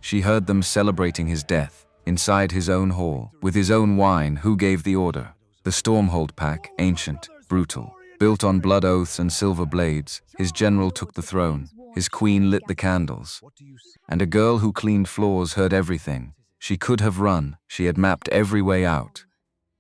She heard them celebrating his death, inside his own hall, with his own wine. Who gave the order? The Stormhold pack, ancient, brutal, built on blood oaths and silver blades. His general took the throne, his queen lit the candles. And a girl who cleaned floors heard everything. She could have run, she had mapped every way out.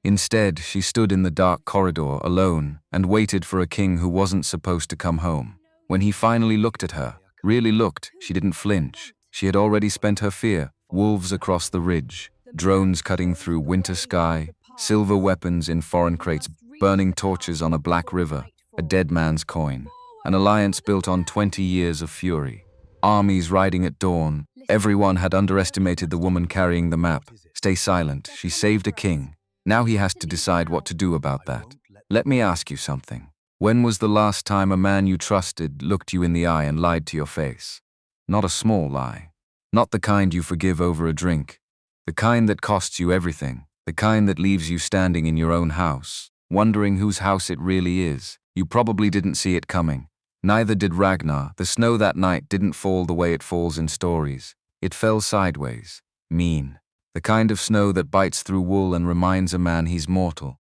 Instead, she stood in the dark corridor, alone, and waited for a king who wasn't supposed to come home. When he finally looked at her, really looked, she didn't flinch. She had already spent her fear. Wolves across the ridge, drones cutting through winter sky, silver weapons in foreign crates, burning torches on a black river, a dead man's coin. An alliance built on 20 years of fury. Armies riding at dawn. Everyone had underestimated the woman carrying the map. Stay silent, she saved a king. Now he has to decide what to do about that. Let me ask you something. When was the last time a man you trusted looked you in the eye and lied to your face? Not a small lie. Not the kind you forgive over a drink. The kind that costs you everything. The kind that leaves you standing in your own house, wondering whose house it really is. You probably didn't see it coming. Neither did Ragnar. The snow that night didn't fall the way it falls in stories. It fell sideways. Mean. The kind of snow that bites through wool and reminds a man he's mortal.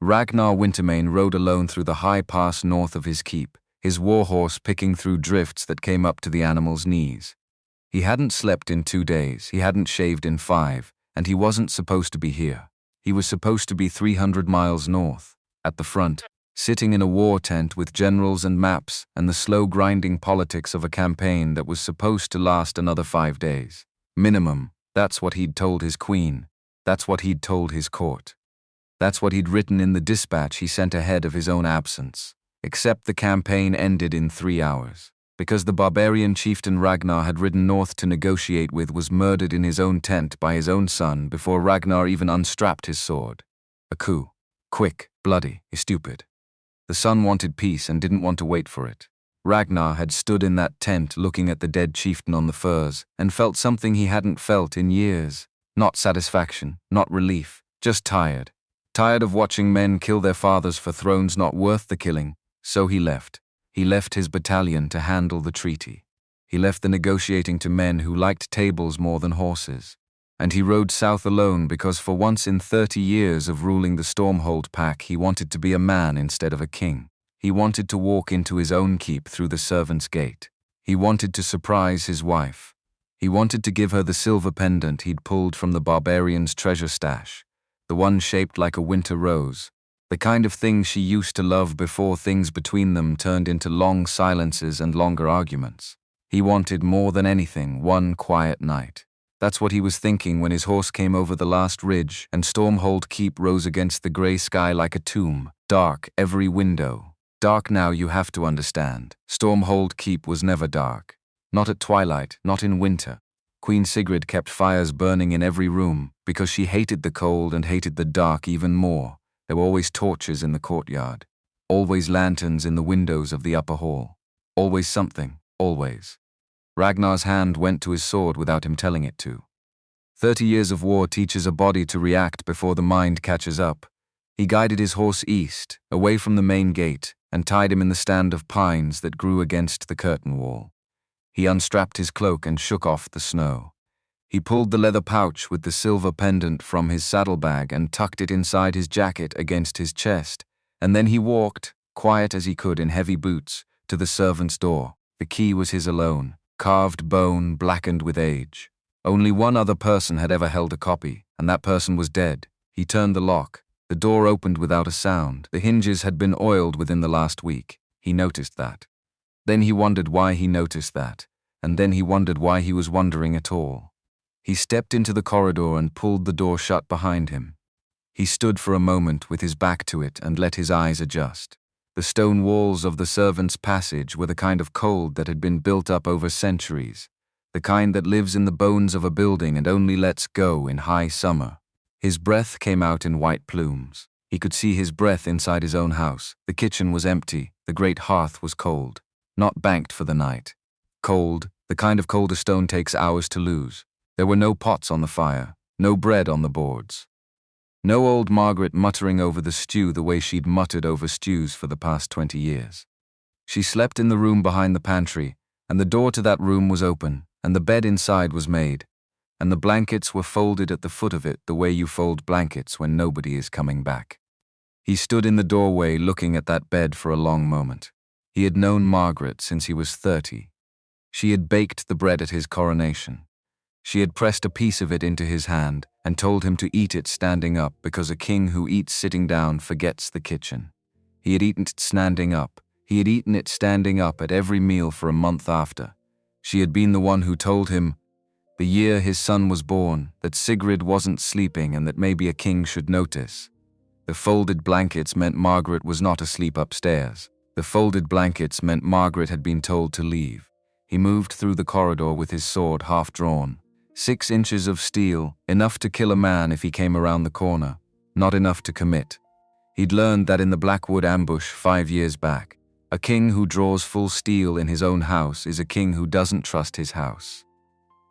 Ragnar Wintermute rode alone through the high pass north of his keep, his warhorse picking through drifts that came up to the animal's knees. He hadn't slept in 2 days, he hadn't shaved in 5, and he wasn't supposed to be here. He was supposed to be 300 miles north, at the front, sitting in a war tent with generals and maps and the slow grinding politics of a campaign that was supposed to last another 5 days. Minimum. That's what he'd told his queen. That's what he'd told his court. That's what he'd written in the dispatch he sent ahead of his own absence. Except the campaign ended in 3 hours. Because the barbarian chieftain Ragnar had ridden north to negotiate with was murdered in his own tent by his own son before Ragnar even unstrapped his sword. A coup. Quick, bloody, stupid. The son wanted peace and didn't want to wait for it. Ragnar had stood in that tent looking at the dead chieftain on the furs and felt something he hadn't felt in years. Not satisfaction, not relief, just tired. Tired of watching men kill their fathers for thrones not worth the killing. So he left. He left his battalion to handle the treaty. He left the negotiating to men who liked tables more than horses. And he rode south alone because for once in 30 years of ruling the Stormhold pack he wanted to be a man instead of a king. He wanted to walk into his own keep through the servants' gate. He wanted to surprise his wife. He wanted to give her the silver pendant he'd pulled from the barbarian's treasure stash, the one shaped like a winter rose, the kind of thing she used to love before things between them turned into long silences and longer arguments. He wanted more than anything one quiet night. That's what he was thinking when his horse came over the last ridge and Stormhold Keep rose against the grey sky like a tomb, dark every window. Dark now, you have to understand. Stormhold Keep was never dark. Not at twilight, not in winter. Queen Sigrid kept fires burning in every room because she hated the cold and hated the dark even more. There were always torches in the courtyard. Always lanterns in the windows of the upper hall. Always something, always. Ragnar's hand went to his sword without him telling it to. 30 years of war teaches a body to react before the mind catches up. He guided his horse east, away from the main gate, and tied him in the stand of pines that grew against the curtain wall. He unstrapped his cloak and shook off the snow. He pulled the leather pouch with the silver pendant from his saddlebag and tucked it inside his jacket against his chest, and then he walked, quiet as he could in heavy boots, to the servant's door. The key was his alone, carved bone blackened with age. Only one other person had ever held a copy, and that person was dead. He turned the lock. The door opened without a sound. The hinges had been oiled within the last week. He noticed that. Then he wondered why he noticed that, and then he wondered why he was wondering at all. He stepped into the corridor and pulled the door shut behind him. He stood for a moment with his back to it and let his eyes adjust. The stone walls of the servants' passage were the kind of cold that had been built up over centuries, the kind that lives in the bones of a building and only lets go in high summer. His breath came out in white plumes. He could see his breath inside his own house. The kitchen was empty. The great hearth was cold. Not banked for the night. Cold, the kind of cold a stone takes hours to lose. There were no pots on the fire. No bread on the boards. No old Margaret muttering over the stew the way she'd muttered over stews for the past 20 years. She slept in the room behind the pantry, and the door to that room was open, and the bed inside was made, and the blankets were folded at the foot of it the way you fold blankets when nobody is coming back. He stood in the doorway looking at that bed for a long moment. He had known Margaret since he was 30. She had baked the bread at his coronation. She had pressed a piece of it into his hand and told him to eat it standing up because a king who eats sitting down forgets the kitchen. He had eaten it standing up. He had eaten it standing up at every meal for a month after. She had been the one who told him, the year his son was born, that Sigrid wasn't sleeping and that maybe a king should notice. The folded blankets meant Margaret was not asleep upstairs. The folded blankets meant Margaret had been told to leave. He moved through the corridor with his sword half drawn. 6 inches of steel, enough to kill a man if he came around the corner, not enough to commit. He'd learned that in the Blackwood ambush 5 years back. A king who draws full steel in his own house is a king who doesn't trust his house.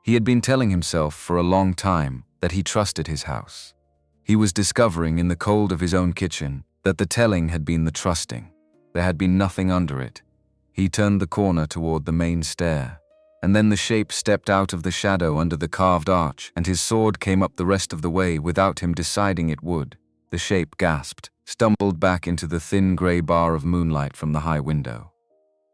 He had been telling himself for a long time that he trusted his house. He was discovering in the cold of his own kitchen that the telling had been the trusting. There had been nothing under it. He turned the corner toward the main stair, and then the shape stepped out of the shadow under the carved arch, and his sword came up the rest of the way without him deciding it would. The shape gasped, stumbled back into the thin grey bar of moonlight from the high window.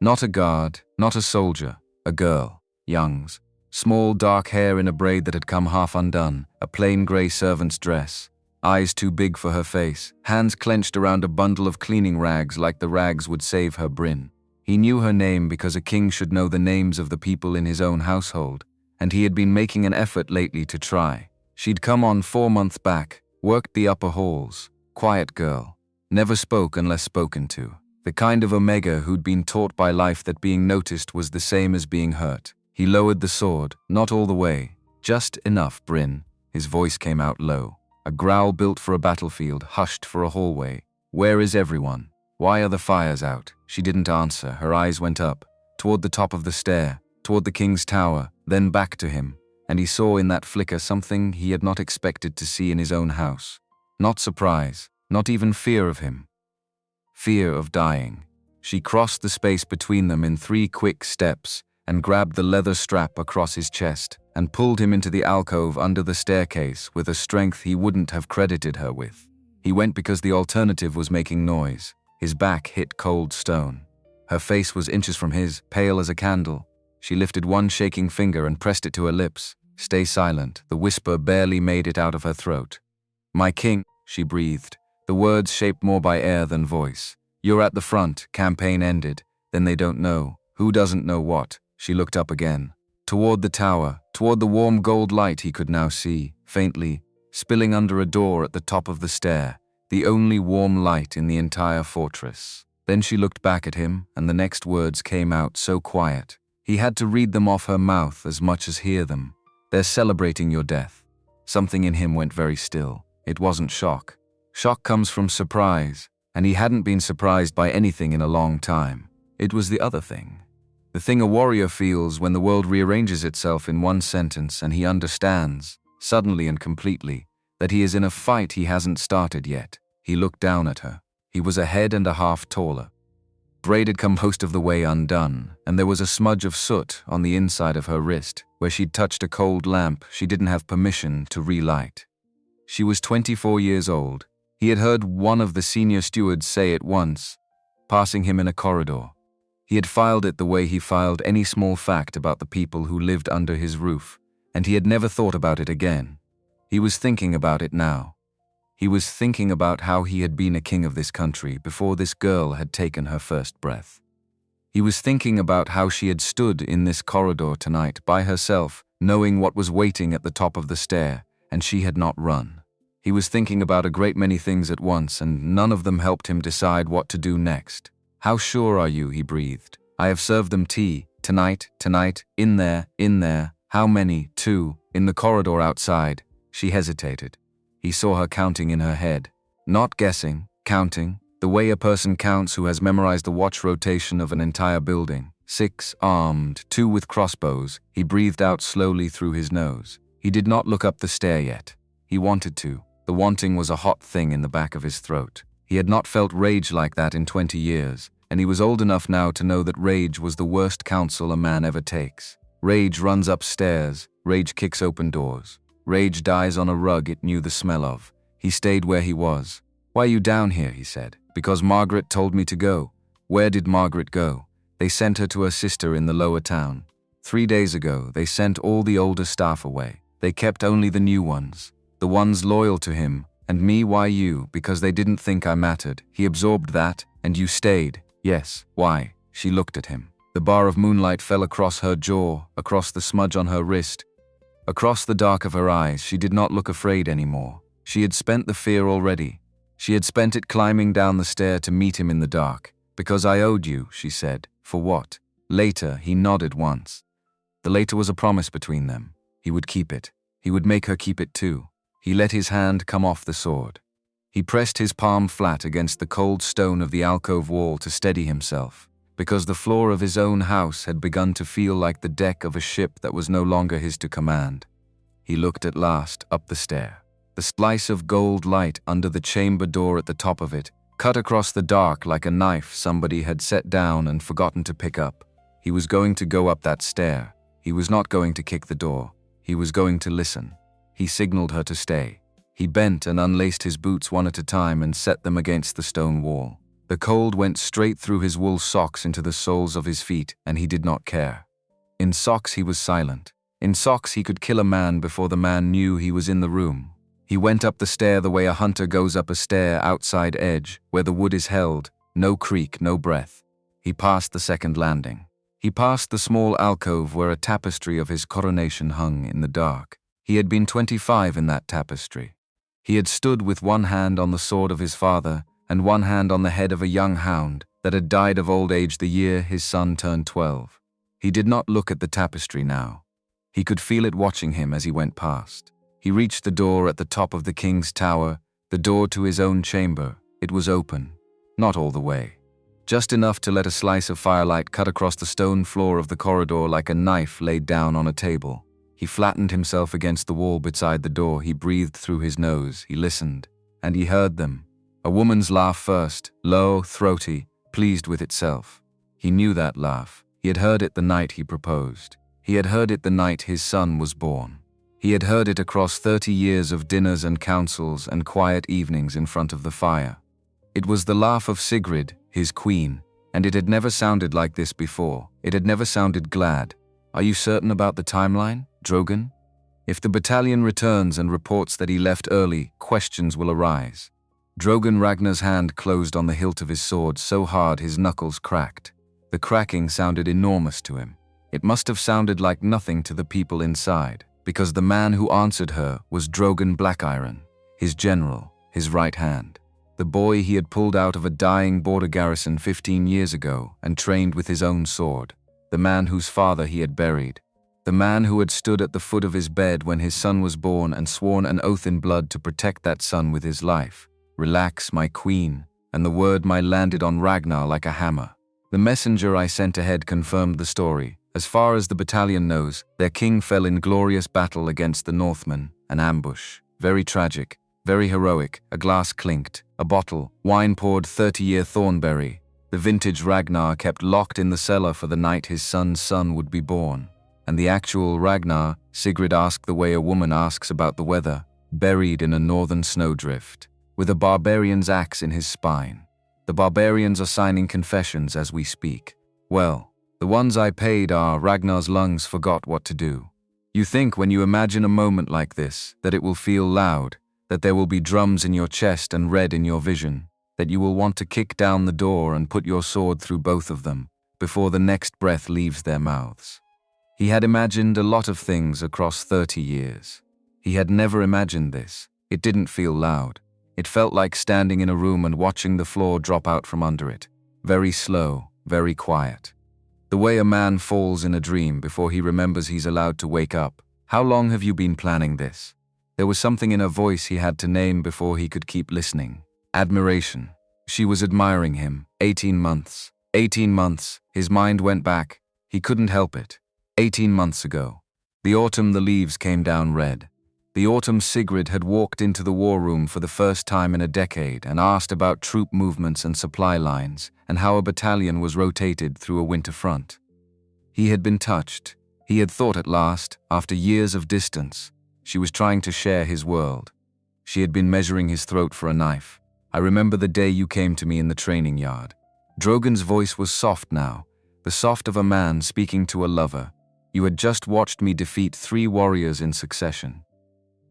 Not a guard, not a soldier, a girl, Young's. Small dark hair in a braid that had come half undone, a plain grey servant's dress, eyes too big for her face, hands clenched around a bundle of cleaning rags like the rags would save her Brin. He knew her name because a king should know the names of the people in his own household, and he had been making an effort lately to try. She'd come on 4 months back, worked the upper halls, quiet girl, never spoke unless spoken to. The kind of Omega who'd been taught by life that being noticed was the same as being hurt. He lowered the sword, not all the way, just enough, Brin. His voice came out low. A growl built for a battlefield, hushed for a hallway. Where is everyone? Why are the fires out? She didn't answer. Her eyes went up, toward the top of the stair, toward the king's tower, then back to him, and he saw in that flicker something he had not expected to see in his own house. Not surprise, not even fear of him. Fear of dying. She crossed the space between them in 3 quick steps, and grabbed the leather strap across his chest, and pulled him into the alcove under the staircase with a strength he wouldn't have credited her with. He went because the alternative was making noise. His back hit cold stone. Her face was inches from his, pale as a candle. She lifted one shaking finger and pressed it to her lips. Stay silent. The whisper barely made it out of her throat. My king, she breathed, the words shaped more by air than voice. You're at the front, campaign ended. Then they don't know. Who doesn't know what? She looked up again. Toward the tower, toward the warm gold light he could now see, faintly, spilling under a door at the top of the stair, the only warm light in the entire fortress. Then she looked back at him, and the next words came out so quiet. He had to read them off her mouth as much as hear them. They're celebrating your death. Something in him went very still. It wasn't shock. Shock comes from surprise, and he hadn't been surprised by anything in a long time. It was the other thing. The thing a warrior feels when the world rearranges itself in one sentence and he understands, suddenly and completely, that he is in a fight he hasn't started yet. He looked down at her. He was a head and a half taller. Braid had come most of the way undone, and there was a smudge of soot on the inside of her wrist, where she'd touched a cold lamp she didn't have permission to relight. She was 24 years old. He had heard one of the senior stewards say it once, passing him in a corridor. He had filed it the way he filed any small fact about the people who lived under his roof, and he had never thought about it again. He was thinking about it now. He was thinking about how he had been a king of this country before this girl had taken her first breath. He was thinking about how she had stood in this corridor tonight by herself, knowing what was waiting at the top of the stair, and she had not run. He was thinking about a great many things at once, and none of them helped him decide what to do next. How sure are you, he breathed. I have served them tea. Tonight, in there. How many? 2, in the corridor outside. She hesitated. He saw her counting in her head. Not guessing, counting, the way a person counts who has memorized the watch rotation of an entire building. 6 armed, 2 with crossbows. He breathed out slowly through his nose. He did not look up the stair yet. He wanted to. The wanting was a hot thing in the back of his throat. He had not felt rage like that in 20 years, and he was old enough now to know that rage was the worst counsel a man ever takes. Rage runs upstairs, rage kicks open doors. Rage dies on a rug it knew the smell of. He stayed where he was. "Why are you down here?" he said. "Because Margaret told me to go." Where did Margaret go? They sent her to her sister in the lower town. 3 days ago, they sent all the older staff away. They kept only the new ones. The ones loyal to him. And me, why you? Because they didn't think I mattered. He absorbed that, and you stayed. Yes, why? She looked at him. The bar of moonlight fell across her jaw, across the smudge on her wrist. Across the dark of her eyes, she did not look afraid anymore. She had spent the fear already. She had spent it climbing down the stair to meet him in the dark. "Because I owed you," she said. "For what?" Later, he nodded once. The later was a promise between them. He would keep it. He would make her keep it too. He let his hand come off the sword. He pressed his palm flat against the cold stone of the alcove wall to steady himself, because the floor of his own house had begun to feel like the deck of a ship that was no longer his to command. He looked at last up the stair. The slice of gold light under the chamber door at the top of it cut across the dark like a knife somebody had set down and forgotten to pick up. He was going to go up that stair. He was not going to kick the door. He was going to listen. He signaled her to stay. He bent and unlaced his boots one at a time and set them against the stone wall. The cold went straight through his wool socks into the soles of his feet, and he did not care. In socks he was silent. In socks he could kill a man before the man knew he was in the room. He went up the stair the way a hunter goes up a stair outside edge, where the wood is held, no creak, no breath. He passed the second landing. He passed the small alcove where a tapestry of his coronation hung in the dark. He had been 25 in that tapestry. He had stood with one hand on the sword of his father and one hand on the head of a young hound that had died of old age the year his son turned 12. He did not look at the tapestry now. He could feel it watching him as he went past. He reached the door at the top of the king's tower, the door to his own chamber. It was open. Not all the way. Just enough to let a slice of firelight cut across the stone floor of the corridor like a knife laid down on a table. He flattened himself against the wall beside the door. He breathed through his nose. He listened. And he heard them. A woman's laugh first, low, throaty, pleased with itself. He knew that laugh. He had heard it the night he proposed. He had heard it the night his son was born. He had heard it across 30 years of dinners and councils and quiet evenings in front of the fire. It was the laugh of Sigrid, his queen, and it had never sounded like this before. It had never sounded glad. "Are you certain about the timeline, Drogon? If the battalion returns and reports that he left early, questions will arise." Drogon Ragnar's hand closed on the hilt of his sword so hard his knuckles cracked. The cracking sounded enormous to him. It must have sounded like nothing to the people inside, because the man who answered her was Drogon Blackiron, his general, his right hand. The boy he had pulled out of a dying border garrison 15 years ago and trained with his own sword. The man whose father he had buried. The man who had stood at the foot of his bed when his son was born and sworn an oath in blood to protect that son with his life. "Relax, my queen," and the word "my" landed on Ragnar like a hammer. The messenger I sent ahead confirmed the story. As far as the battalion knows, their king fell in glorious battle against the Northmen, an ambush. Very tragic, very heroic. A glass clinked, a bottle, wine poured 30-year Thornberry. The vintage Ragnar kept locked in the cellar for the night his son's son would be born. And the actual Ragnar, Sigrid asked the way a woman asks about the weather, buried in a northern snowdrift, with a barbarian's axe in his spine. The barbarians are signing confessions as we speak. Well, the ones I paid are Ragnar's lungs forgot what to do. You think when you imagine a moment like this, that it will feel loud, that there will be drums in your chest and red in your vision, that you will want to kick down the door and put your sword through both of them before the next breath leaves their mouths. He had imagined a lot of things across 30 years. He had never imagined this. It didn't feel loud. It felt like standing in a room and watching the floor drop out from under it. Very slow, very quiet. The way a man falls in a dream before he remembers he's allowed to wake up. "How long have you been planning this?" There was something in her voice he had to name before he could keep listening. Admiration. She was admiring him. 18 months. 18 months. His mind went back. He couldn't help it. 18 months ago. The autumn the leaves came down red. The autumn Sigrid had walked into the war room for the first time in a decade and asked about troop movements and supply lines and how a battalion was rotated through a winter front. He had been touched. He had thought at last, after years of distance, she was trying to share his world. She had been measuring his throat for a knife. I remember the day you came to me in the training yard. Drogon's voice was soft now, the soft of a man speaking to a lover. You had just watched me defeat 3 warriors in succession.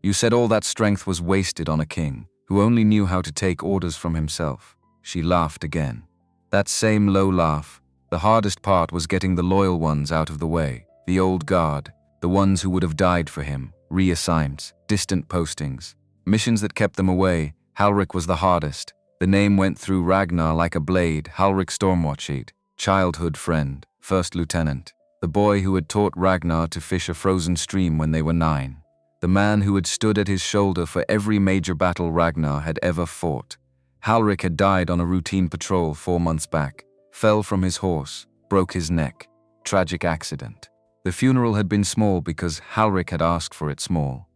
You said all that strength was wasted on a king, who only knew how to take orders from himself. She laughed again. That same low laugh. The hardest part was getting the loyal ones out of the way, the old guard, the ones who would have died for him, reassigns, distant postings, missions that kept them away. Halric was the hardest. The name went through Ragnar like a blade. Halric Stormwatchhead, childhood friend, first lieutenant, the boy who had taught Ragnar to fish a frozen stream when they were 9, the man who had stood at his shoulder for every major battle Ragnar had ever fought. Halric had died on a routine patrol 4 months back, fell from his horse, broke his neck. Tragic accident. The funeral had been small because Halric had asked for it small.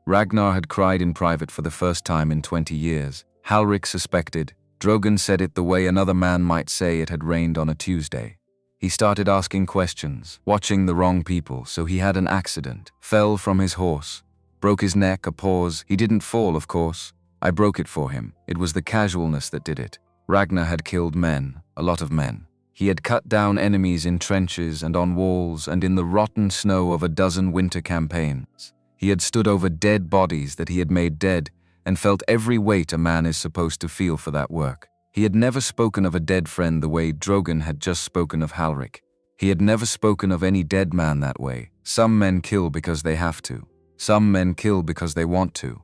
Ragnar had cried in private for the first time in 20 years. Halric suspected. Drogon said it the way another man might say it had rained on a Tuesday. He started asking questions, watching the wrong people, so he had an accident, fell from his horse, broke his neck. A pause. He didn't fall, of course. I broke it for him. It was the casualness that did it. Ragnar had killed men, a lot of men. He had cut down enemies in trenches and on walls and in the rotten snow of a dozen winter campaigns. He had stood over dead bodies that he had made dead and felt every weight a man is supposed to feel for that work. He had never spoken of a dead friend the way Drogon had just spoken of Halric. He had never spoken of any dead man that way. Some men kill because they have to. Some men kill because they want to.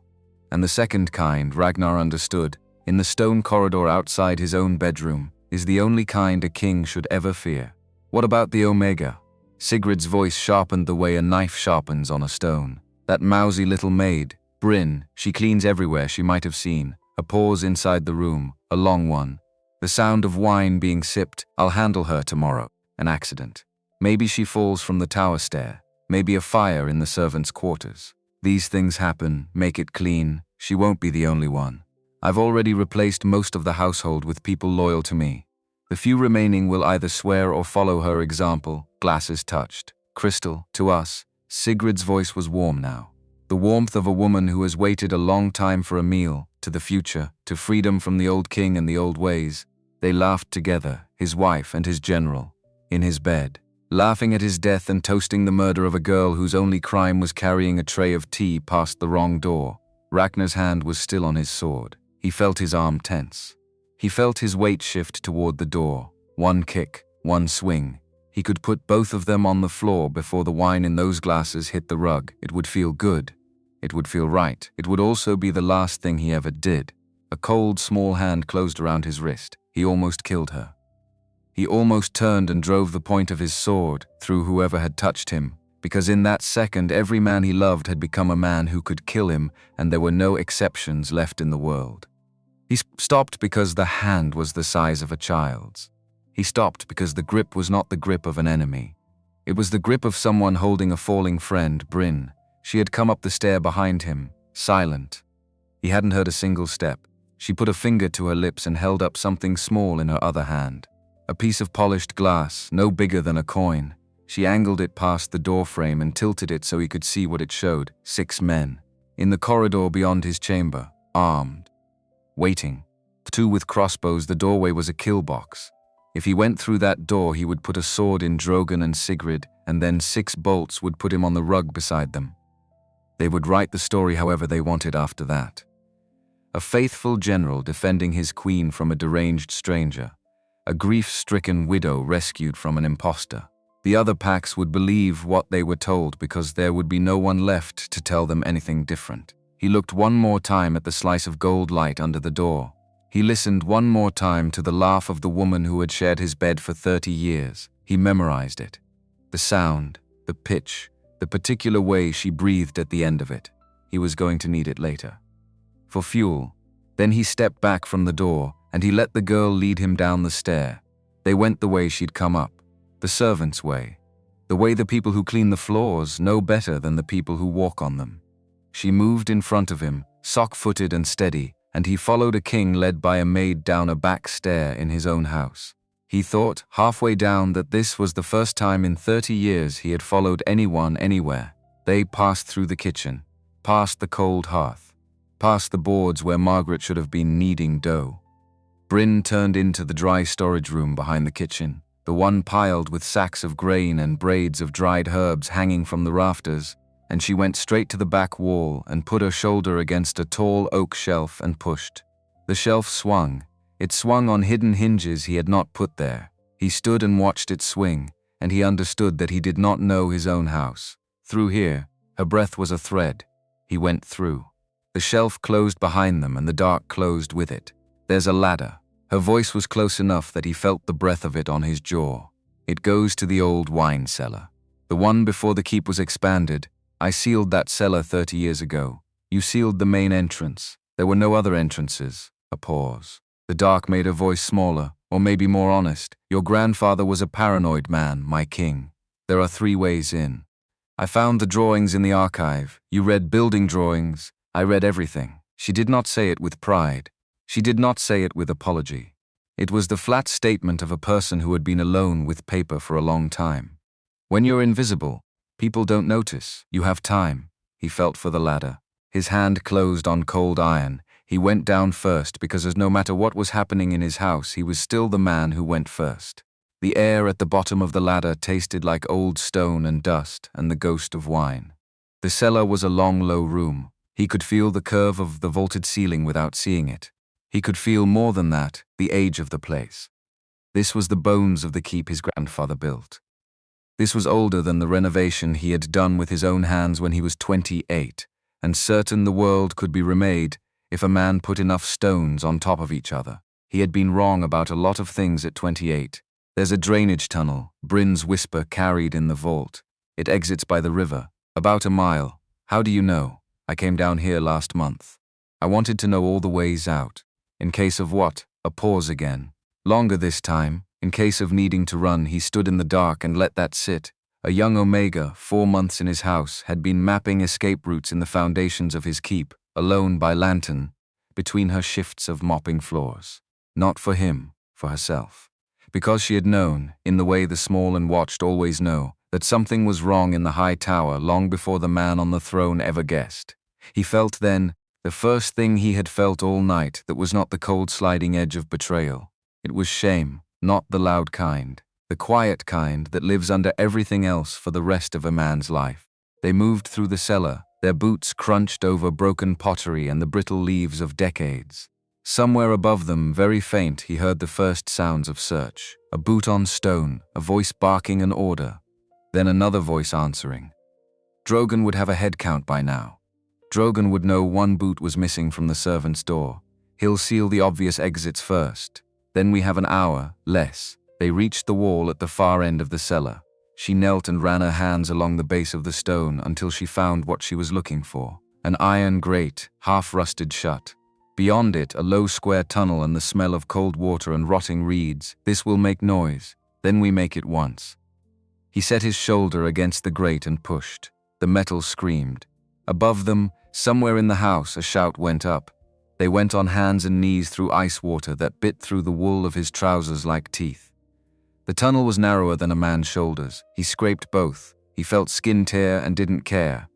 And the second kind, Ragnar understood, in the stone corridor outside his own bedroom, is the only kind a king should ever fear. What about the Omega? Sigrid's voice sharpened the way a knife sharpens on a stone. That mousy little maid, Brin, she cleans everywhere she might have seen. A pause inside the room, a long one. The sound of wine being sipped. I'll handle her tomorrow. An accident. Maybe she falls from the tower stair. Maybe a fire in the servants' quarters. These things happen, make it clean. She won't be the only one. I've already replaced most of the household with people loyal to me. The few remaining will either swear or follow her example. Glasses touched. Crystal, to us. Sigrid's voice was warm now. The warmth of a woman who has waited a long time for a meal, to the future, to freedom from the old king and the old ways. They laughed together, his wife and his general, in his bed, laughing at his death and toasting the murder of a girl whose only crime was carrying a tray of tea past the wrong door. Ragnar's hand was still on his sword. He felt his arm tense. He felt his weight shift toward the door. One kick, one swing. He could put both of them on the floor before the wine in those glasses hit the rug. It would feel good. It would feel right. It would also be the last thing he ever did. A cold, small hand closed around his wrist. He almost killed her. He almost turned and drove the point of his sword through whoever had touched him, because in that second every man he loved had become a man who could kill him, and there were no exceptions left in the world. He stopped because the hand was the size of a child's. He stopped because the grip was not the grip of an enemy. It was the grip of someone holding a falling friend, Brin. She had come up the stair behind him, silent. He hadn't heard a single step. She put a finger to her lips and held up something small in her other hand. A piece of polished glass, no bigger than a coin. She angled it past the doorframe and tilted it so he could see what it showed. 6 men. In the corridor beyond his chamber, armed. Waiting. 2 with crossbows. The doorway was a kill box. If he went through that door, he would put a sword in Drogon and Sigrid, and then 6 bolts would put him on the rug beside them. They would write the story however they wanted after that. A faithful general defending his queen from a deranged stranger. A grief-stricken widow rescued from an impostor. The other packs would believe what they were told because there would be no one left to tell them anything different. He looked one more time at the slice of gold light under the door. He listened one more time to the laugh of the woman who had shared his bed for 30 years. He memorized it. The sound, the pitch, the particular way she breathed at the end of it. He was going to need it later. For fuel. Then he stepped back from the door, and he let the girl lead him down the stair. They went the way she'd come up. The servants' way. The way the people who clean the floors know better than the people who walk on them. She moved in front of him, sock-footed and steady, and he followed a king led by a maid down a back stair in his own house. He thought, halfway down, that this was the first time in 30 years he had followed anyone anywhere. They passed through the kitchen, past the cold hearth, past the boards where Margaret should have been kneading dough. Brin turned into the dry storage room behind the kitchen, the one piled with sacks of grain and braids of dried herbs hanging from the rafters, and she went straight to the back wall and put her shoulder against a tall oak shelf and pushed. The shelf swung. It swung on hidden hinges he had not put there. He stood and watched it swing, and he understood that he did not know his own house. Through here, her breath was a thread. He went through. The shelf closed behind them and the dark closed with it. There's a ladder. Her voice was close enough that he felt the breath of it on his jaw. It goes to the old wine cellar. The one before the keep was expanded. I sealed that cellar 30 years ago. You sealed the main entrance. There were no other entrances. A pause. The dark made her voice smaller, or maybe more honest. Your grandfather was a paranoid man, my king. There are 3 ways in. I found the drawings in the archive. You read building drawings. I read everything. She did not say it with pride. She did not say it with apology. It was the flat statement of a person who had been alone with paper for a long time. When you're invisible, people don't notice. You have time. He felt for the ladder. His hand closed on cold iron. He went down first because no matter what was happening in his house, he was still the man who went first. The air at the bottom of the ladder tasted like old stone and dust and the ghost of wine. The cellar was a long, low room. He could feel the curve of the vaulted ceiling without seeing it. He could feel more than that, the age of the place. This was the bones of the keep his grandfather built. This was older than the renovation he had done with his own hands when he was 28, and certain the world could be remade if a man put enough stones on top of each other. He had been wrong about a lot of things at 28. There's a drainage tunnel, Brin's whisper carried in the vault. It exits by the river, about a mile. How do you know? I came down here last month. I wanted to know all the ways out. In case of what? A pause again. Longer this time. In case of needing to run, he stood in the dark and let that sit. A young Omega, 4 months in his house, had been mapping escape routes in the foundations of his keep, alone by lantern, between her shifts of mopping floors. Not for him, for herself. Because she had known, in the way the small and watched always know, that something was wrong in the high tower long before the man on the throne ever guessed. He felt then, the first thing he had felt all night that was not the cold sliding edge of betrayal. It was shame, not the loud kind, the quiet kind that lives under everything else for the rest of a man's life. They moved through the cellar, their boots crunched over broken pottery and the brittle leaves of decades. Somewhere above them, very faint, he heard the first sounds of search. A boot on stone, a voice barking an order. Then another voice answering. Drogon would have a head count by now. Drogon would know 1 boot was missing from the servant's door. He'll seal the obvious exits first. Then we have an hour, less. They reached the wall at the far end of the cellar. She knelt and ran her hands along the base of the stone until she found what she was looking for. An iron grate, half-rusted shut. Beyond it, a low square tunnel and the smell of cold water and rotting reeds. This will make noise. Then we make it once. He set his shoulder against the grate and pushed. The metal screamed. Above them, somewhere in the house, a shout went up. They went on hands and knees through ice water that bit through the wool of his trousers like teeth. The tunnel was narrower than a man's shoulders. He scraped both. He felt skin tear and didn't care.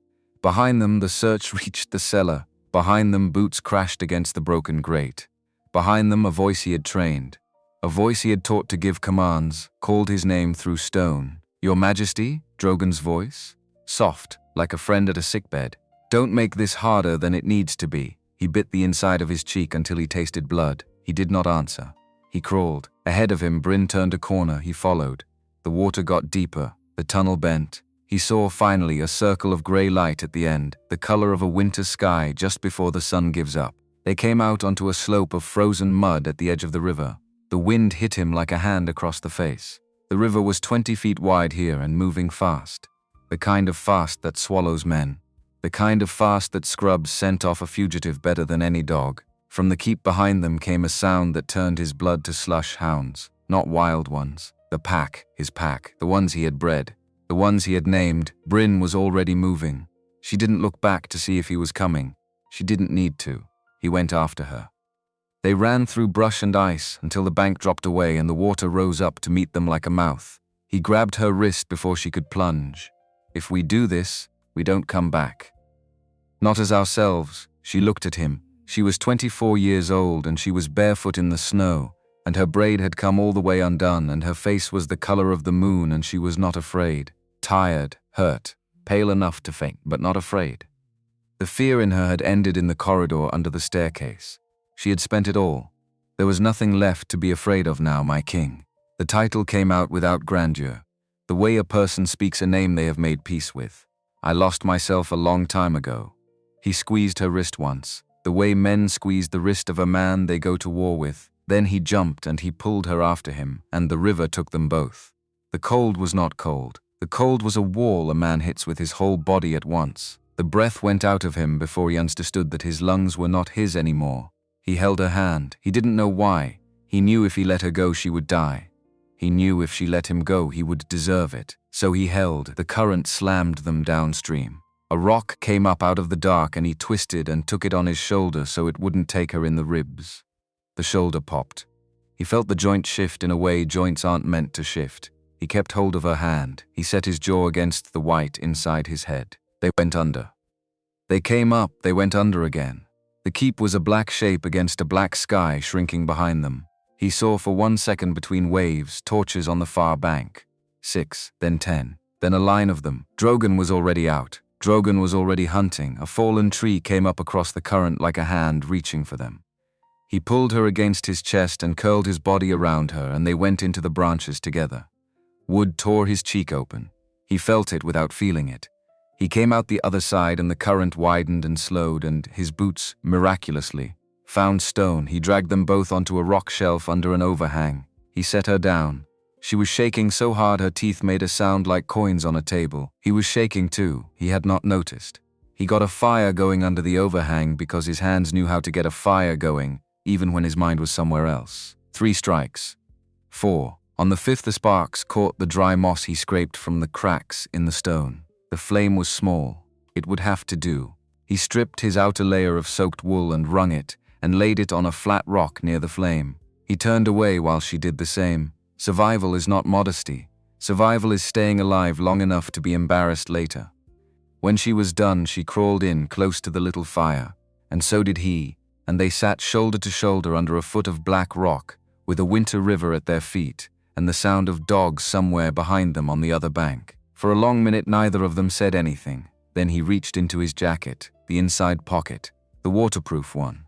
Behind them, the search reached the cellar. Behind them, boots crashed against the broken grate. Behind them, a voice he had trained. A voice he had taught to give commands, called his name through stone. Your Majesty? Drogon's voice? Soft, like a friend at a sickbed. Don't make this harder than it needs to be. He bit the inside of his cheek until he tasted blood. He did not answer. He crawled. Ahead of him, Brin turned a corner. He followed. The water got deeper. The tunnel bent. He saw finally a circle of grey light at the end, the color of a winter sky just before the sun gives up. They came out onto a slope of frozen mud at the edge of the river. The wind hit him like a hand across the face. The river was 20 feet wide here and moving fast. The kind of fast that swallows men. The kind of fast that scrubs scent off a fugitive better than any dog. From the keep behind them came a sound that turned his blood to slush hounds. Not wild ones. The pack, his pack, the ones he had bred. The ones he had named. Brin was already moving. She didn't look back to see if he was coming. She didn't need to. He went after her. They ran through brush and ice until the bank dropped away and the water rose up to meet them like a mouth. He grabbed her wrist before she could plunge. If we do this, we don't come back. Not as ourselves, she looked at him. She was 24 years old and she was barefoot in the snow, and her braid had come all the way undone and her face was the color of the moon and she was not afraid. Tired, hurt, pale enough to faint, but not afraid. The fear in her had ended in the corridor under the staircase. She had spent it all. There was nothing left to be afraid of now, my king. The title came out without grandeur. The way a person speaks a name they have made peace with. I lost myself a long time ago. He squeezed her wrist once, the way men squeeze the wrist of a man they go to war with. Then he jumped and he pulled her after him, and the river took them both. The cold was not cold. The cold was a wall a man hits with his whole body at once. The breath went out of him before he understood that his lungs were not his anymore. He held her hand. He didn't know why. He knew if he let her go she would die. He knew if she let him go he would deserve it. So he held. The current slammed them downstream. A rock came up out of the dark and he twisted and took it on his shoulder so it wouldn't take her in the ribs. The shoulder popped. He felt the joint shift in a way joints aren't meant to shift. He kept hold of her hand. He set his jaw against the white inside his head. They went under. They came up, they went under again. The keep was a black shape against a black sky shrinking behind them. He saw for 1 second between waves, torches on the far bank. 6, then 10, then a line of them. Drogon was already out. Drogon was already hunting. A fallen tree came up across the current like a hand reaching for them. He pulled her against his chest and curled his body around her, and they went into the branches together. Wood tore his cheek open. He felt it without feeling it. He came out the other side and the current widened and slowed, and his boots, miraculously, found stone. He dragged them both onto a rock shelf under an overhang. He set her down. She was shaking so hard her teeth made a sound like coins on a table. He was shaking too. He had not noticed. He got a fire going under the overhang because his hands knew how to get a fire going, even when his mind was somewhere else. 3 strikes. 4. On the 5th the sparks caught the dry moss he scraped from the cracks in the stone. The flame was small. It would have to do. He stripped his outer layer of soaked wool and wrung it, and laid it on a flat rock near the flame. He turned away while she did the same. Survival is not modesty. Survival is staying alive long enough to be embarrassed later. When she was done, she crawled in close to the little fire, and so did he, and they sat shoulder to shoulder under a foot of black rock, with a winter river at their feet, and the sound of dogs somewhere behind them on the other bank. For a long minute neither of them said anything. Then he reached into his jacket, the inside pocket, the waterproof one.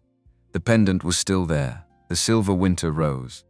The pendant was still there, the silver winter rose.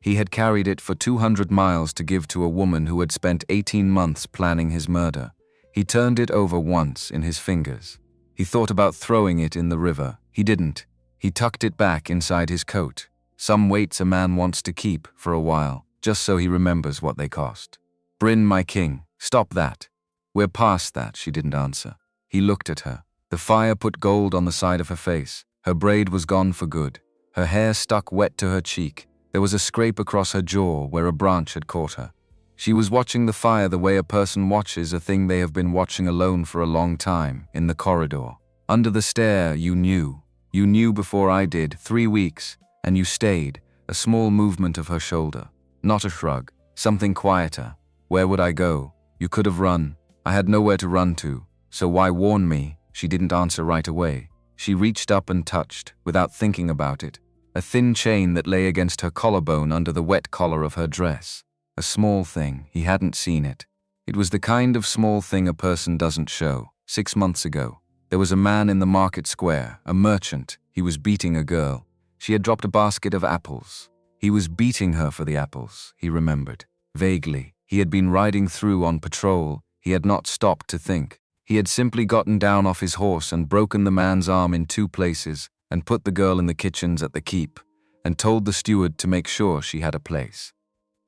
He had carried it for 200 miles to give to a woman who had spent 18 months planning his murder. He turned it over once in his fingers. He thought about throwing it in the river. He didn't. He tucked it back inside his coat. Some weights a man wants to keep for a while, just so he remembers what they cost. Brin, my king, stop that. We're past that, she didn't answer. He looked at her. The fire put gold on the side of her face. Her braid was gone for good. Her hair stuck wet to her cheek. There was a scrape across her jaw where a branch had caught her. She was watching the fire the way a person watches a thing they have been watching alone for a long time, in the corridor. Under the stair, you knew. You knew before I did, 3 weeks, and you stayed. A small movement of her shoulder. Not a shrug. Something quieter. Where would I go? You could have run. I had nowhere to run to. So why warn me? She didn't answer right away. She reached up and touched, without thinking about it, a thin chain that lay against her collarbone under the wet collar of her dress. A small thing. He hadn't seen it. It was the kind of small thing a person doesn't show. 6 months ago, there was a man in the market square, a merchant. He was beating a girl. She had dropped a basket of apples. He was beating her for the apples, he remembered. Vaguely, he had been riding through on patrol. He had not stopped to think. He had simply gotten down off his horse and broken the man's arm in 2 places and put the girl in the kitchens at the keep and told the steward to make sure she had a place.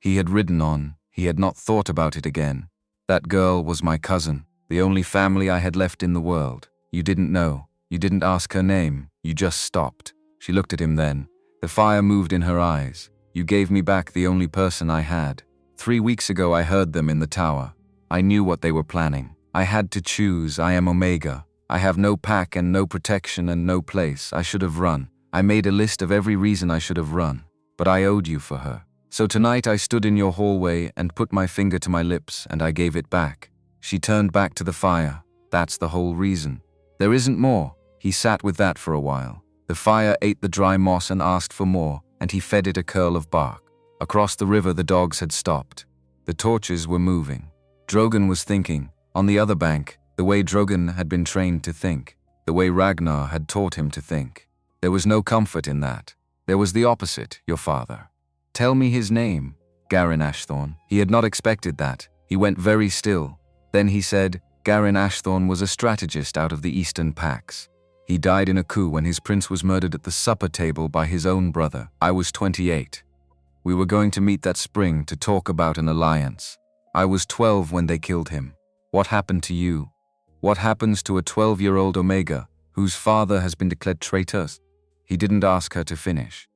He had ridden on. He had not thought about it again. That girl was my cousin, the only family I had left in the world. You didn't know. You didn't ask her name. You just stopped. She looked at him then. The fire moved in her eyes. You gave me back the only person I had. 3 weeks ago I heard them in the tower. I knew what they were planning. I had to choose. I am Omega. I have no pack and no protection and no place. I should have run. I made a list of every reason I should have run, but I owed you for her. So tonight I stood in your hallway and put my finger to my lips and I gave it back. She turned back to the fire. That's the whole reason. There isn't more. He sat with that for a while. The fire ate the dry moss and asked for more, and he fed it a curl of bark. Across the river the dogs had stopped. The torches were moving. Drogon was thinking, on the other bank, the way Drogon had been trained to think, the way Ragnar had taught him to think. There was no comfort in that. There was the opposite, your father. Tell me his name, Garin Ashthorn. He had not expected that. He went very still. Then he said, Garin Ashthorn was a strategist out of the Eastern Pacts. He died in a coup when his prince was murdered at the supper table by his own brother. I was 28. We were going to meet that spring to talk about an alliance. I was 12 when they killed him. What happened to you? What happens to a 12-year-old Omega whose father has been declared traitor? He didn't ask her to finish.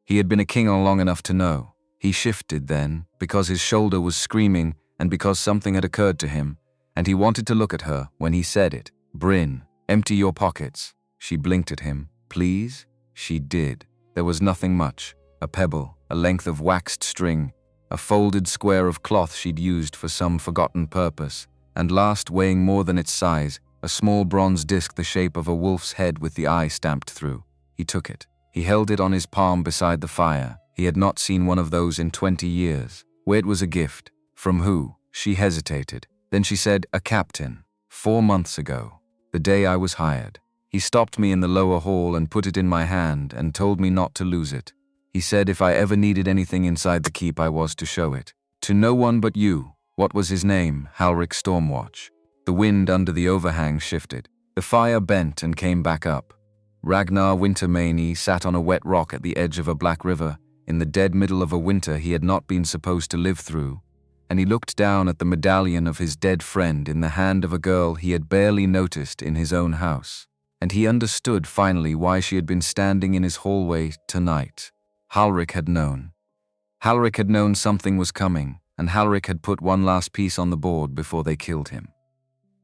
He had been a king long enough to know. He shifted then, because his shoulder was screaming and because something had occurred to him, and he wanted to look at her when he said it. Brin, empty your pockets. She blinked at him. Please? She did. There was nothing much. A pebble, a length of waxed string, a folded square of cloth she'd used for some forgotten purpose, and last, weighing more than its size, a small bronze disc the shape of a wolf's head with the eye stamped through. He took it. He held it on his palm beside the fire. He had not seen one of those in 20 years. Where it was a gift. From who? She hesitated. Then she said, a captain. 4 months ago. The day I was hired. He stopped me in the lower hall and put it in my hand and told me not to lose it. He said if I ever needed anything inside the keep I was to show it. To no one but you. What was his name? Halric Stormwatch. The wind under the overhang shifted. The fire bent and came back up. Ragnar Wintermute sat on a wet rock at the edge of a black river, in the dead middle of a winter he had not been supposed to live through, and he looked down at the medallion of his dead friend in the hand of a girl he had barely noticed in his own house. And he understood finally why she had been standing in his hallway tonight. Halric had known. Halric had known something was coming, and Halric had put one last piece on the board before they killed him.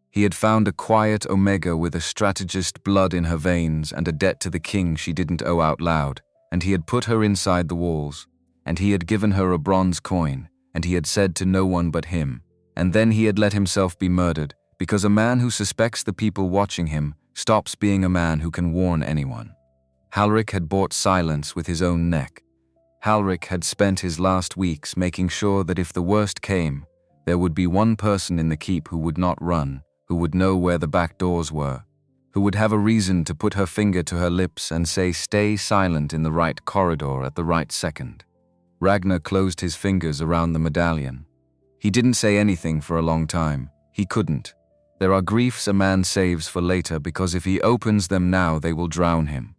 He had found a quiet Omega with a strategist blood in her veins and a debt to the king she didn't owe out loud, and he had put her inside the walls, and he had given her a bronze coin, and he had said to no one but him, and then he had let himself be murdered, because a man who suspects the people watching him stops being a man who can warn anyone. Halric had bought silence with his own neck. Halric had spent his last weeks making sure that if the worst came, there would be one person in the keep who would not run, who would know where the back doors were, who would have a reason to put her finger to her lips and say stay silent in the right corridor at the right second. Ragnar closed his fingers around the medallion. He didn't say anything for a long time. He couldn't. There are griefs a man saves for later because if he opens them now they will drown him.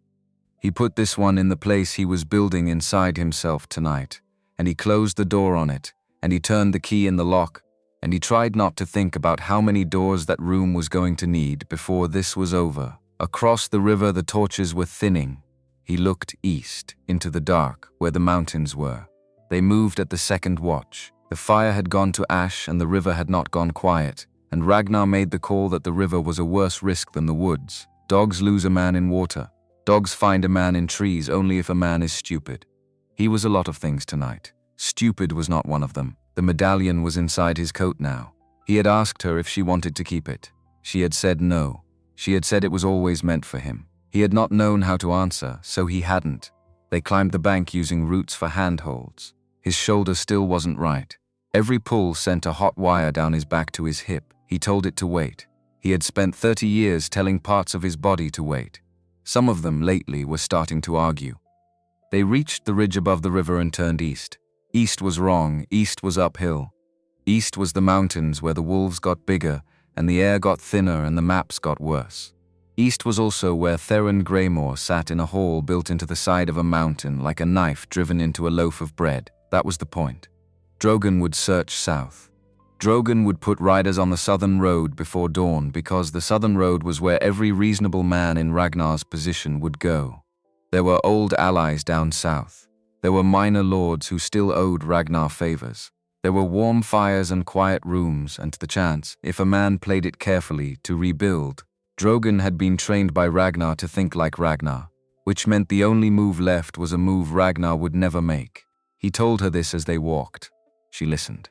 He put this one in the place he was building inside himself tonight, and he closed the door on it, and he turned the key in the lock, and he tried not to think about how many doors that room was going to need before this was over. Across the river the torches were thinning. He looked east, into the dark, where the mountains were. They moved at the second watch. The fire had gone to ash and the river had not gone quiet, and Ragnar made the call that the river was a worse risk than the woods. Dogs lose a man in water. Dogs find a man in trees only if a man is stupid. He was a lot of things tonight. Stupid was not one of them. The medallion was inside his coat now. He had asked her if she wanted to keep it. She had said no. She had said it was always meant for him. He had not known how to answer, so he hadn't. They climbed the bank using roots for handholds. His shoulder still wasn't right. Every pull sent a hot wire down his back to his hip. He told it to wait. He had spent 30 years telling parts of his body to wait. Some of them, lately, were starting to argue. They reached the ridge above the river and turned east. East was wrong, east was uphill. East was the mountains where the wolves got bigger, and the air got thinner and the maps got worse. East was also where Theron Greymore sat in a hall built into the side of a mountain like a knife driven into a loaf of bread. That was the point. Drogon would search south. Drogon would put riders on the southern road before dawn because the southern road was where every reasonable man in Ragnar's position would go. There were old allies down south. There were minor lords who still owed Ragnar favors. There were warm fires and quiet rooms and the chance, if a man played it carefully, to rebuild. Drogon had been trained by Ragnar to think like Ragnar. which meant the only move left was a move Ragnar would never make. He told her this as they walked. She listened.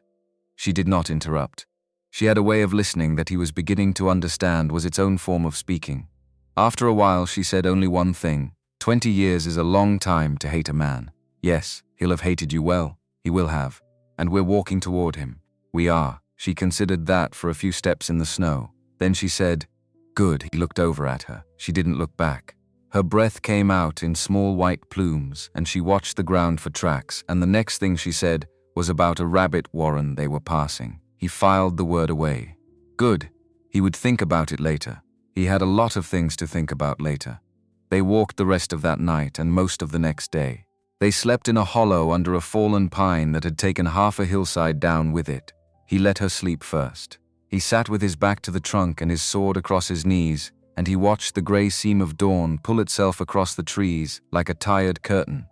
She did not interrupt. She had a way of listening that he was beginning to understand was its own form of speaking. After a while, she said only one thing. 20 years is a long time to hate a man. Yes, he'll have hated you well. He will have. And we're walking toward him. We are. She considered that for a few steps in the snow. Then she said, "Good." He looked over at her. She didn't look back. Her breath came out in small white plumes, and she watched the ground for tracks, and the next thing she said was about a rabbit warren they were passing. He filed the word away. Good. He would think about it later. He had a lot of things to think about later. They walked the rest of that night and most of the next day. They slept in a hollow under a fallen pine that had taken half a hillside down with it. He let her sleep first. He sat with his back to the trunk and his sword across his knees, and he watched the gray seam of dawn pull itself across the trees like a tired curtain.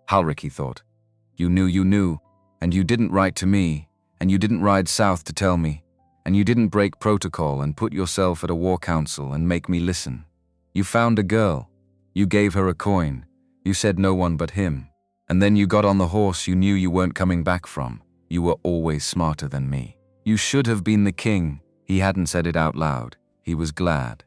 Halric, he thought. You knew, and you didn't write to me, and you didn't ride south to tell me, and you didn't break protocol and put yourself at a war council and make me listen. You found a girl. You gave her a coin. You said no one but him. And then you got on the horse you knew you weren't coming back from. You were always smarter than me. You should have been the king. He hadn't said it out loud. He was glad.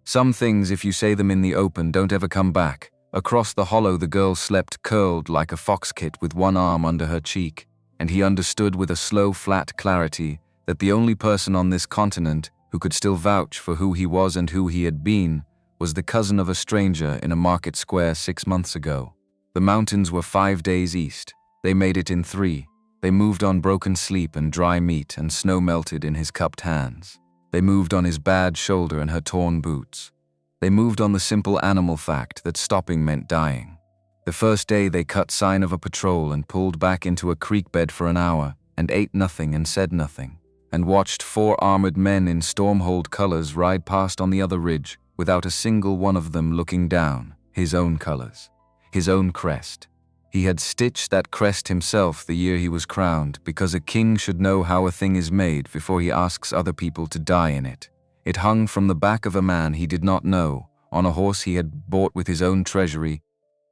Some things, if you say them in the open, don't ever come back. Across the hollow the girl slept curled like a fox kit with one arm under her cheek, and he understood with a slow, flat clarity that the only person on this continent who could still vouch for who he was and who he had been was the cousin of a stranger in a market square 6 months ago. The mountains were 5 days east. They made it in 3. They moved on broken sleep and dry meat and snow melted in his cupped hands. They moved on his bad shoulder and her torn boots. They moved on the simple animal fact that stopping meant dying. The first day they cut sign of a patrol and pulled back into a creek bed for an hour and ate nothing and said nothing, and watched 4 armored men in Stormhold colors ride past on the other ridge without a single one of them looking down, his own colors, his own crest. He had stitched that crest himself the year he was crowned because a king should know how a thing is made before he asks other people to die in it. It hung from the back of a man he did not know, on a horse he had bought with his own treasury.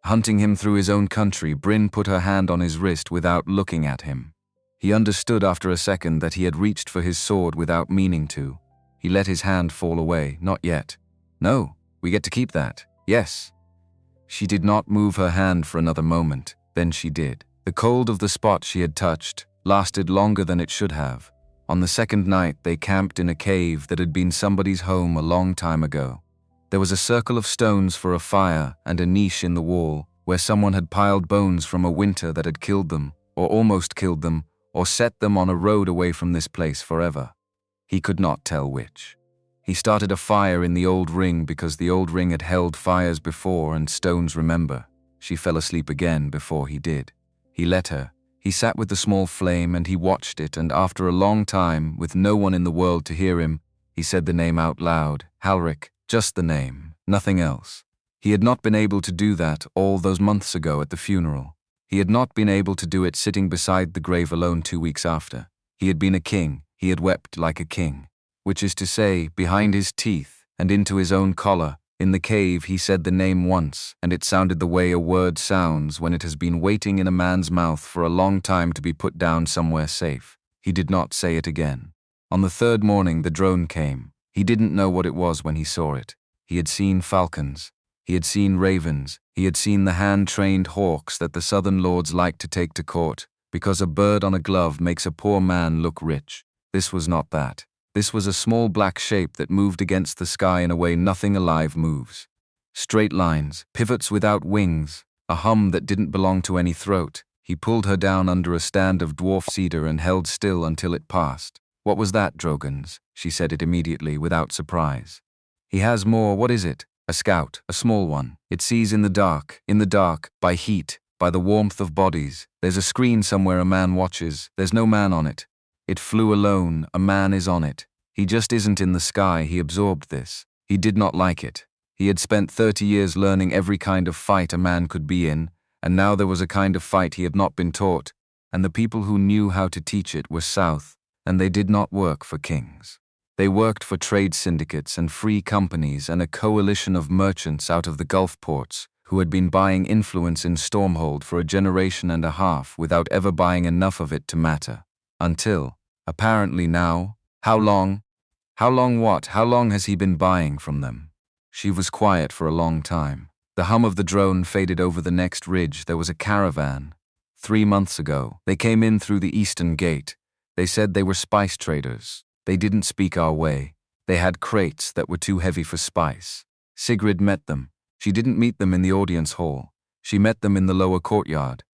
Hunting him through his own country, Brin put her hand on his wrist without looking at him. He understood after a second that he had reached for his sword without meaning to. He let his hand fall away. Not yet. No, we get to keep that. Yes. She did not move her hand for another moment. Then she did. The cold of the spot she had touched lasted longer than it should have. On the second night, they camped in a cave that had been somebody's home a long time ago. There was a circle of stones for a fire and a niche in the wall where someone had piled bones from a winter that had killed them, or almost killed them, or set them on a road away from this place forever. He could not tell which. He started a fire in the old ring because the old ring had held fires before and stones remember. She fell asleep again before he did. He let her. He sat with the small flame and he watched it, and after a long time, with no one in the world to hear him, he said the name out loud. Halric, just the name, nothing else. He had not been able to do that all those months ago at the funeral. He had not been able to do it sitting beside the grave alone 2 weeks after. He had been a king. He had wept like a king. Which is to say, behind his teeth and into his own collar, in the cave he said the name once, and it sounded the way a word sounds when it has been waiting in a man's mouth for a long time to be put down somewhere safe. He did not say it again. On the 3rd morning the drone came. He didn't know what it was when he saw it. He had seen falcons. He had seen ravens. He had seen the hand-trained hawks that the southern lords like to take to court, because a bird on a glove makes a poor man look rich. This was not that. This was a small black shape that moved against the sky in a way nothing alive moves. Straight lines, pivots without wings, a hum that didn't belong to any throat. He pulled her down under a stand of dwarf cedar and held still until it passed. What was that, Drogans? She said it immediately, without surprise. He has more. What is it? A scout, a small one. It sees in the dark, by heat, by the warmth of bodies. There's a screen somewhere a man watches. There's no man on it. It flew alone. A man is on it. He just isn't in the sky. He absorbed this. He did not like it. He had spent 30 years learning every kind of fight a man could be in, and now there was a kind of fight he had not been taught, and the people who knew how to teach it were south, and they did not work for kings. They worked for trade syndicates and free companies and a coalition of merchants out of the Gulf ports who had been buying influence in Stormhold for a generation and a half without ever buying enough of it to matter. Until, apparently now, how long? How long what? How long has he been buying from them? She was quiet for a long time. The hum of the drone faded over the next ridge. There was a caravan. 3 months ago, they came in through the eastern gate. They said they were spice traders. They didn't speak our way. They had crates that were too heavy for spice. Sigrid met them. She didn't meet them in the audience hall. She met them in the lower courtyard.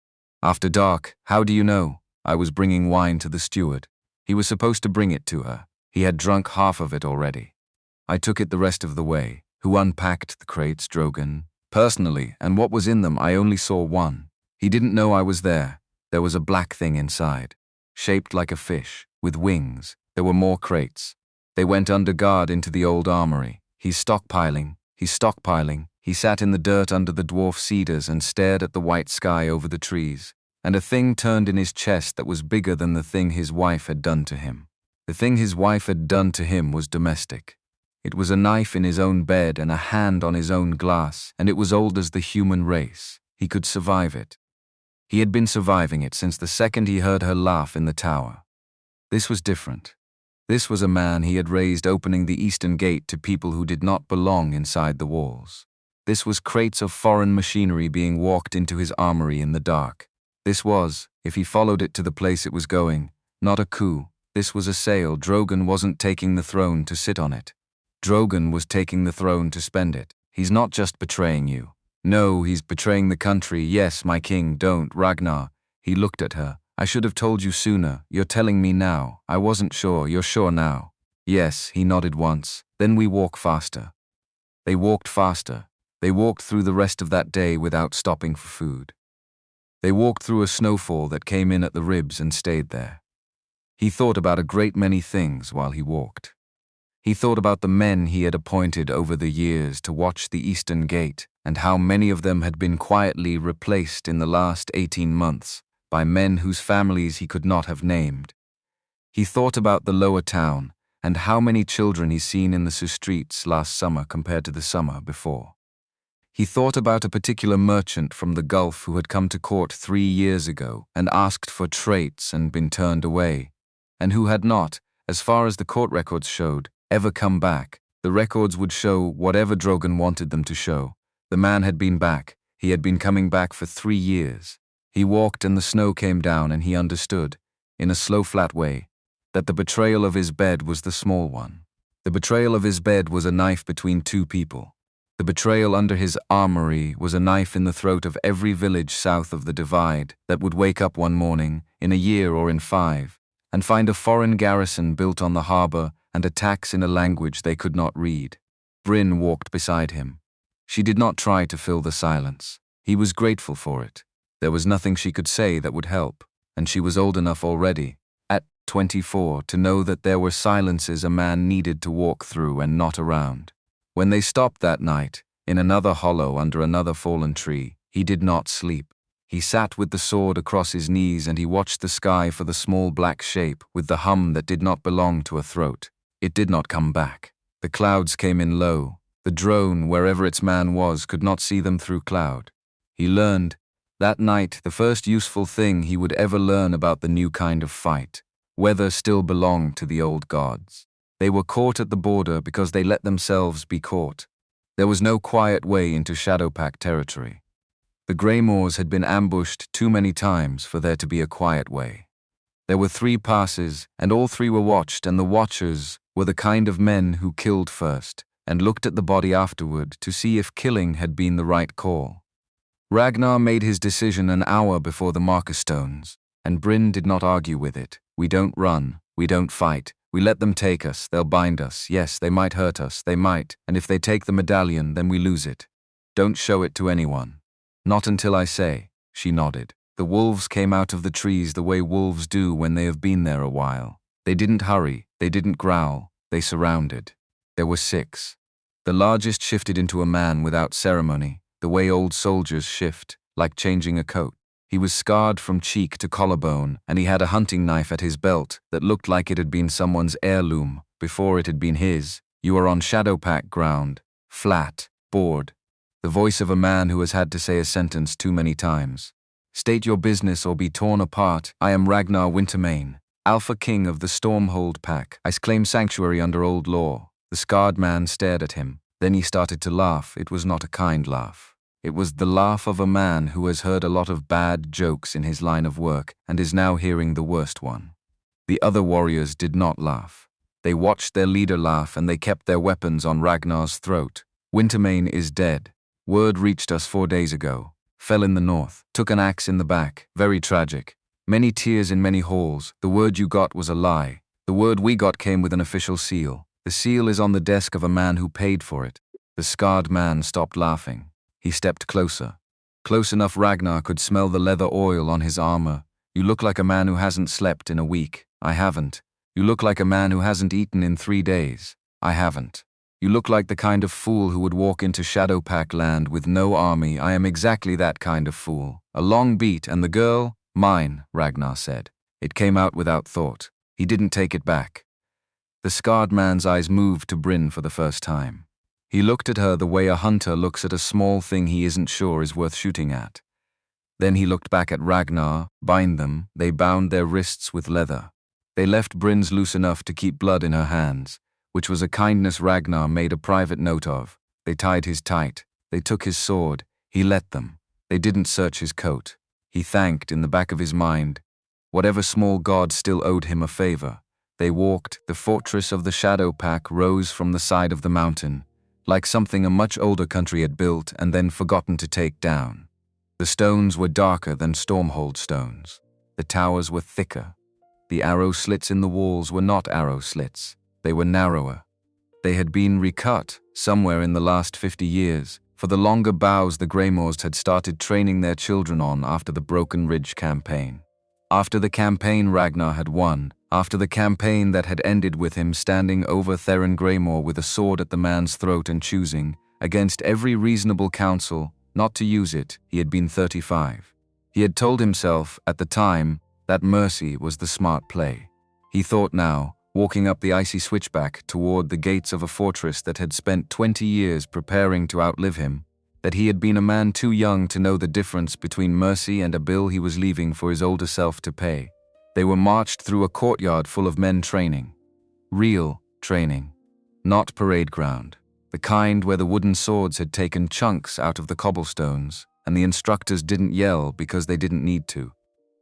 After dark, how do you know? I was bringing wine to the steward. He was supposed to bring it to her. He had drunk half of it already. I took it the rest of the way. Who unpacked the crates, Drogon? Personally, and what was in them, I only saw one. He didn't know I was there. There was a black thing inside, shaped like a fish, with wings. There were more crates. They went under guard into the old armory. He's stockpiling. He sat in the dirt under the dwarf cedars and stared at the white sky over the trees. And a thing turned in his chest that was bigger than the thing his wife had done to him. The thing his wife had done to him was domestic. It was a knife in his own bed and a hand on his own glass, and it was old as the human race. He could survive it. He had been surviving it since the second he heard her laugh in the tower. This was different. This was a man he had raised opening the eastern gate to people who did not belong inside the walls. This was crates of foreign machinery being walked into his armory in the dark. This was, if he followed it to the place it was going, not a coup. This was a sale. Drogon wasn't taking the throne to sit on it. Drogon was taking the throne to spend it. He's not just betraying you. No, he's betraying the country. Yes, my king, don't, Ragnar. He looked at her. I should have told you sooner. You're telling me now. I wasn't sure. You're sure now. Yes, he nodded once. Then we walk faster. They walked faster. They walked through the rest of that day without stopping for food. They walked through a snowfall that came in at the ribs and stayed there. He thought about a great many things while he walked. He thought about the men he had appointed over the years to watch the Eastern Gate, and how many of them had been quietly replaced in the last 18 months by men whose families he could not have named. He thought about the lower town and how many children he'd seen in the streets last summer compared to the summer before. He thought about a particular merchant from the Gulf who had come to court 3 years ago and asked for traits and been turned away, and who had not, as far as the court records showed, ever come back. The records would show whatever Drogon wanted them to show. The man had been back. He had been coming back for 3 years. He walked and the snow came down and he understood, in a slow flat way, that the betrayal of his bed was the small one. The betrayal of his bed was a knife between 2 people. The betrayal under his armory was a knife in the throat of every village south of the Divide that would wake up one morning, in a year or in 5, and find a foreign garrison built on the harbor and attacks in a language they could not read. Brin walked beside him. She did not try to fill the silence. He was grateful for it. There was nothing she could say that would help, and she was old enough already, at 24, to know that there were silences a man needed to walk through and not around. When they stopped that night, in another hollow under another fallen tree, he did not sleep. He sat with the sword across his knees and he watched the sky for the small black shape with the hum that did not belong to a throat. It did not come back. The clouds came in low. The drone, wherever its man was, could not see them through cloud. He learned, that night, the first useful thing he would ever learn about the new kind of fight. Weather still belonged to the old gods. They were caught at the border because they let themselves be caught. There was no quiet way into Shadowpact territory. The Greymoors had been ambushed too many times for there to be a quiet way. There were 3 passes, and all 3 were watched, and the watchers were the kind of men who killed first, and looked at the body afterward to see if killing had been the right call. Ragnar made his decision an hour before the marker stones, and Brin did not argue with it. We don't run, we don't fight. We let them take us, they'll bind us. Yes, they might hurt us, they might, and if they take the medallion, then we lose it. Don't show it to anyone. Not until I say, she nodded. The wolves came out of the trees the way wolves do when they have been there a while. They didn't hurry, they didn't growl, they surrounded. There were 6. The largest shifted into a man without ceremony, the way old soldiers shift, like changing a coat. He was scarred from cheek to collarbone, and he had a hunting knife at his belt that looked like it had been someone's heirloom before it had been his. You are on Shadowpact ground, flat, bored. the voice of a man who has had to say a sentence too many times. State your business or be torn apart. I am Ragnar Wintermute, Alpha King of the Stormhold Pack. I claim sanctuary under old law. The scarred man stared at him. Then he started to laugh. It was not a kind laugh. It was the laugh of a man who has heard a lot of bad jokes in his line of work and is now hearing the worst one. The other warriors did not laugh. They watched their leader laugh and they kept their weapons on Ragnar's throat. Wintermute is dead. Word reached us 4 days ago. Fell in the north. Took an axe in the back. Very tragic. Many tears in many halls. The word you got was a lie. The word we got came with an official seal. The seal is on the desk of a man who paid for it. The scarred man stopped laughing. He stepped closer. Close enough Ragnar could smell the leather oil on his armor. You look like a man who hasn't slept in a week. I haven't. You look like a man who hasn't eaten in 3 days. I haven't. You look like the kind of fool who would walk into Shadowpack land with no army. I am exactly that kind of fool. A long beat and the girl, mine, Ragnar said. It came out without thought. He didn't take it back. The scarred man's eyes moved to Brin for the first time. He looked at her the way a hunter looks at a small thing he isn't sure is worth shooting at. Then he looked back at Ragnar. Bind them. They bound their wrists with leather. They left Brin's loose enough to keep blood in her hands, which was a kindness Ragnar made a private note of. They tied his tight. They took his sword. He let them. They didn't search his coat. He thanked in the back of his mind. Whatever small god still owed him a favor. They walked. The fortress of the Shadow Pack rose from the side of the mountain, like something a much older country had built and then forgotten to take down. The stones were darker than Stormhold stones. The towers were thicker. The arrow slits in the walls were not arrow slits. They were narrower. They had been recut somewhere in the last 50 years, for the longer bows the Greymoors had started training their children on after the Broken Ridge campaign. After the campaign Ragnar had won, after the campaign that had ended with him standing over Theron Greymoor with a sword at the man's throat and choosing, against every reasonable counsel, not to use it, he had been 35. He had told himself, at the time, that mercy was the smart play. He thought now, walking up the icy switchback toward the gates of a fortress that had spent 20 years preparing to outlive him, that he had been a man too young to know the difference between mercy and a bill he was leaving for his older self to pay. They were marched through a courtyard full of men training. Real training. Not parade ground. The kind where the wooden swords had taken chunks out of the cobblestones, and the instructors didn't yell because they didn't need to.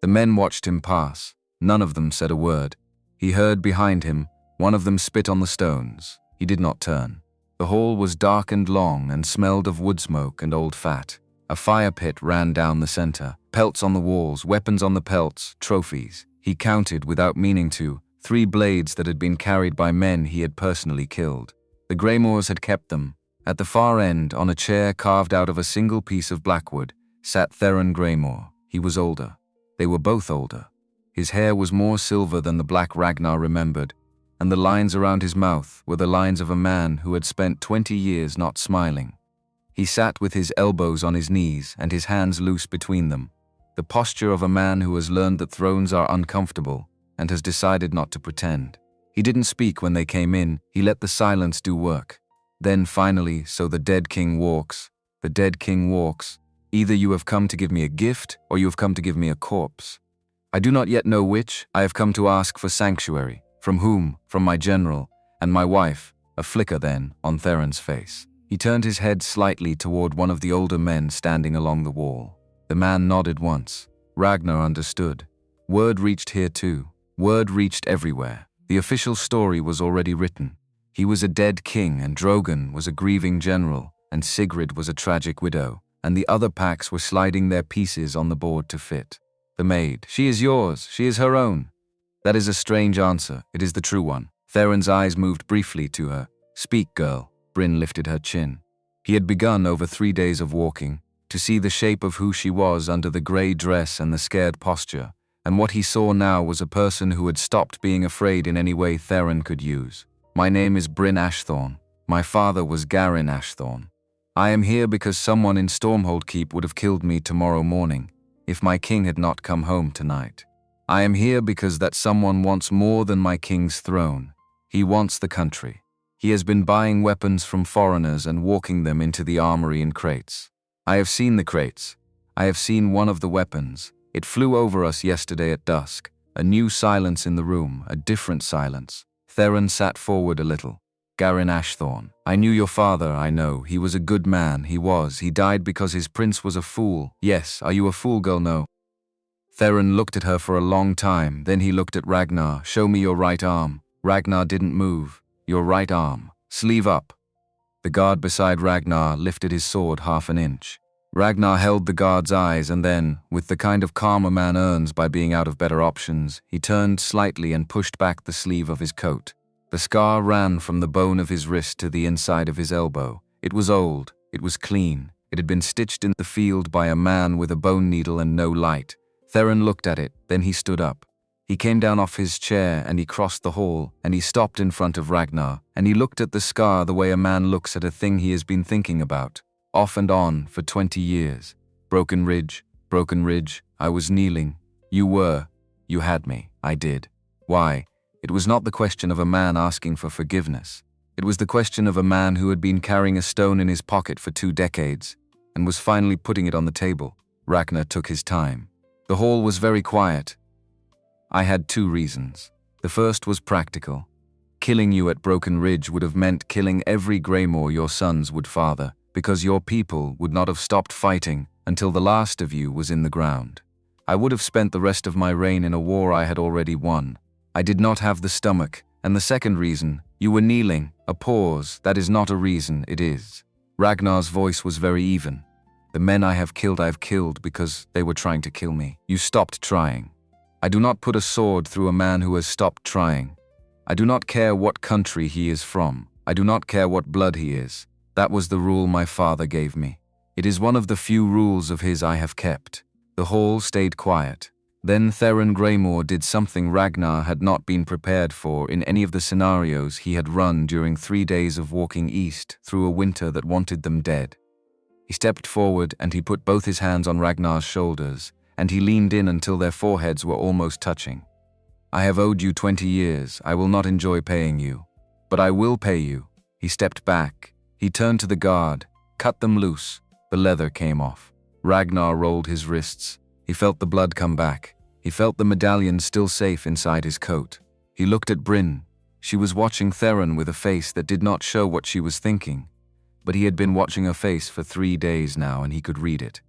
The men watched him pass. None of them said a word. He heard behind him, one of them spit on the stones. He did not turn. The hall was dark and long and smelled of wood smoke and old fat. A fire pit ran down the center. Pelts on the walls, weapons on the pelts, trophies. He counted, without meaning to, 3 blades that had been carried by men he had personally killed. The Greymoors had kept them. At the far end, on a chair carved out of a single piece of blackwood, sat Theron Greymoor. He was older. They were both older. His hair was more silver than the black Ragnar remembered, and the lines around his mouth were the lines of a man who had spent 20 years not smiling. He sat with his elbows on his knees and his hands loose between them, the posture of a man who has learned that thrones are uncomfortable and has decided not to pretend. He didn't speak when they came in. He let the silence do work. Then finally, so the dead king walks. The dead king walks. Either you have come to give me a gift, or you have come to give me a corpse. I do not yet know which. I have come to ask for sanctuary. From whom? From my general, and my wife. A flicker then, on Theron's face. He turned his head slightly toward one of the older men standing along the wall. The man nodded once. Ragnar understood. Word reached here too. Word reached everywhere. The official story was already written. He was a dead king, and Drogon was a grieving general, and Sigrid was a tragic widow, and the other packs were sliding their pieces on the board to fit. The maid. She is yours. She is her own. That is a strange answer. It is the true one. Theron's eyes moved briefly to her. Speak, girl. Brin lifted her chin. He had begun over 3 days of walking, to see the shape of who she was under the grey dress and the scared posture, and what he saw now was a person who had stopped being afraid in any way Theron could use. My name is Brin Ashthorn. My father was Garin Ashthorn. I am here because someone in Stormhold Keep would have killed me tomorrow morning, if my king had not come home tonight. I am here because that someone wants more than my king's throne. He wants the country. He has been buying weapons from foreigners and walking them into the armory in crates. I have seen the crates. I have seen one of the weapons. It flew over us yesterday at dusk. A new silence in the room, a different silence. Theron sat forward a little. Garin Ashthorn. I knew your father, I know. He was a good man, he was. He died because his prince was a fool. Yes, are you a fool, girl? No. Theron looked at her for a long time, then he looked at Ragnar. Show me your right arm. Ragnar didn't move. Your right arm. Sleeve up. The guard beside Ragnar lifted his sword half an inch. Ragnar held the guard's eyes and then, with the kind of calm a man earns by being out of better options, he turned slightly and pushed back the sleeve of his coat. The scar ran from the bone of his wrist to the inside of his elbow. It was old. It was clean. It had been stitched in the field by a man with a bone needle and no light. Theron looked at it, then he stood up. He came down off his chair and he crossed the hall and he stopped in front of Ragnar and he looked at the scar the way a man looks at a thing he has been thinking about, off and on for 20 years. Broken ridge, I was kneeling. You had me, I did. Why? It was not the question of a man asking for forgiveness. It was the question of a man who had been carrying a stone in his pocket for 2 decades and was finally putting it on the table. Ragnar took his time. The hall was very quiet. I had 2 reasons. The first was practical. Killing you at Broken Ridge would have meant killing every Greymore your sons would father, because your people would not have stopped fighting until the last of you was in the ground. I would have spent the rest of my reign in a war I had already won. I did not have the stomach, and the second reason, you were kneeling, a pause, that is not a reason, it is. Ragnar's voice was very even. The men I have killed because they were trying to kill me. You stopped trying. I do not put a sword through a man who has stopped trying. I do not care what country he is from. I do not care what blood he is. That was the rule my father gave me. It is one of the few rules of his I have kept. The hall stayed quiet. Then Theron Greymore did something Ragnar had not been prepared for in any of the scenarios he had run during 3 days of walking east through a winter that wanted them dead. He stepped forward and he put both his hands on Ragnar's shoulders, and he leaned in until their foreheads were almost touching. I have owed you 20 years. I will not enjoy paying you. But I will pay you. He stepped back. He turned to the guard, cut them loose. The leather came off. Ragnar rolled his wrists. He felt the blood come back. He felt the medallion still safe inside his coat. He looked at Brin. She was watching Theron with a face that did not show what she was thinking. But he had been watching her face for 3 days now and he could read it.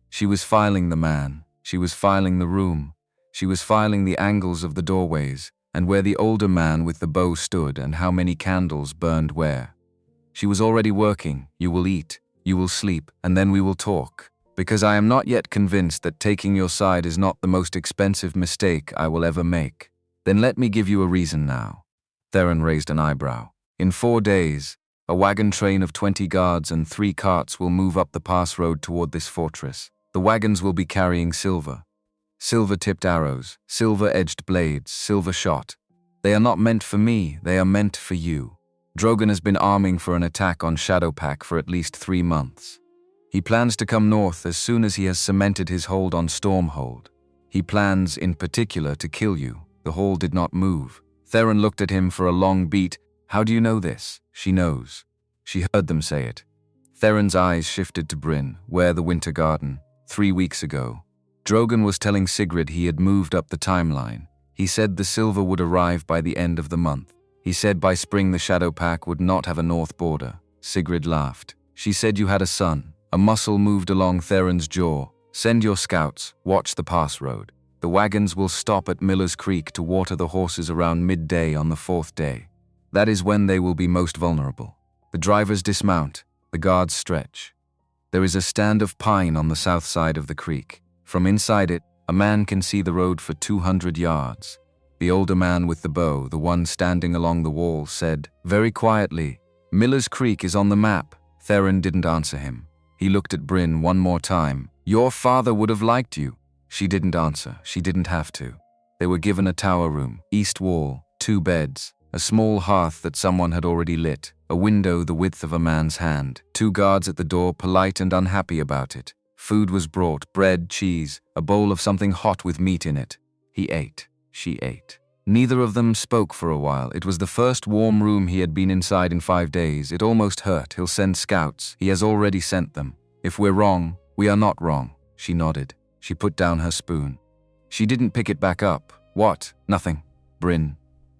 She was filing the man. She was filing the room. She was filing the angles of the doorways and where the older man with the bow stood and how many candles burned where. She was already working. You will eat. You will sleep. And then we will talk. Because I am not yet convinced that taking your side is not the most expensive mistake I will ever make. Then let me give you a reason now. Theron raised an eyebrow. In 4 days, a wagon train of 20 guards and 3 carts will move up the pass road toward this fortress. The wagons will be carrying silver. Silver-tipped arrows, silver-edged blades, silver shot. They are not meant for me, they are meant for you. Drogon has been arming for an attack on Shadowpack for at least 3 months. He plans to come north as soon as he has cemented his hold on Stormhold. He plans, in particular, to kill you. The hall did not move. Theron looked at him for a long beat. How do you know this? She knows. She heard them say it. Theron's eyes shifted to Brin, where the Winter Garden, 3 weeks ago. Drogon was telling Sigrid he had moved up the timeline. He said the silver would arrive by the end of the month. He said by spring the Shadowpack would not have a north border. Sigrid laughed. She said you had a son. A muscle moved along Theron's jaw. Send your scouts, watch the pass road. The wagons will stop at Miller's Creek to water the horses around midday on the 4th day. That is when they will be most vulnerable. The drivers dismount, the guards stretch. There is a stand of pine on the south side of the creek. From inside it, a man can see the road for 200 yards. The older man with the bow, the one standing along the wall, said, very quietly, Miller's Creek is on the map. Theron didn't answer him. He looked at Brin one more time. Your father would have liked you. She didn't answer. She didn't have to. They were given a tower room, east wall, 2 beds, a small hearth that someone had already lit, a window the width of a man's hand, 2 guards at the door, polite and unhappy about it. Food was brought, bread, cheese, a bowl of something hot with meat in it. He ate. She ate. Neither of them spoke for a while. It was the first warm room he had been inside in 5 days. It almost hurt. He'll send scouts. He has already sent them. If we're wrong, we are not wrong. She nodded. She put down her spoon. She didn't pick it back up. What? Nothing. Brin.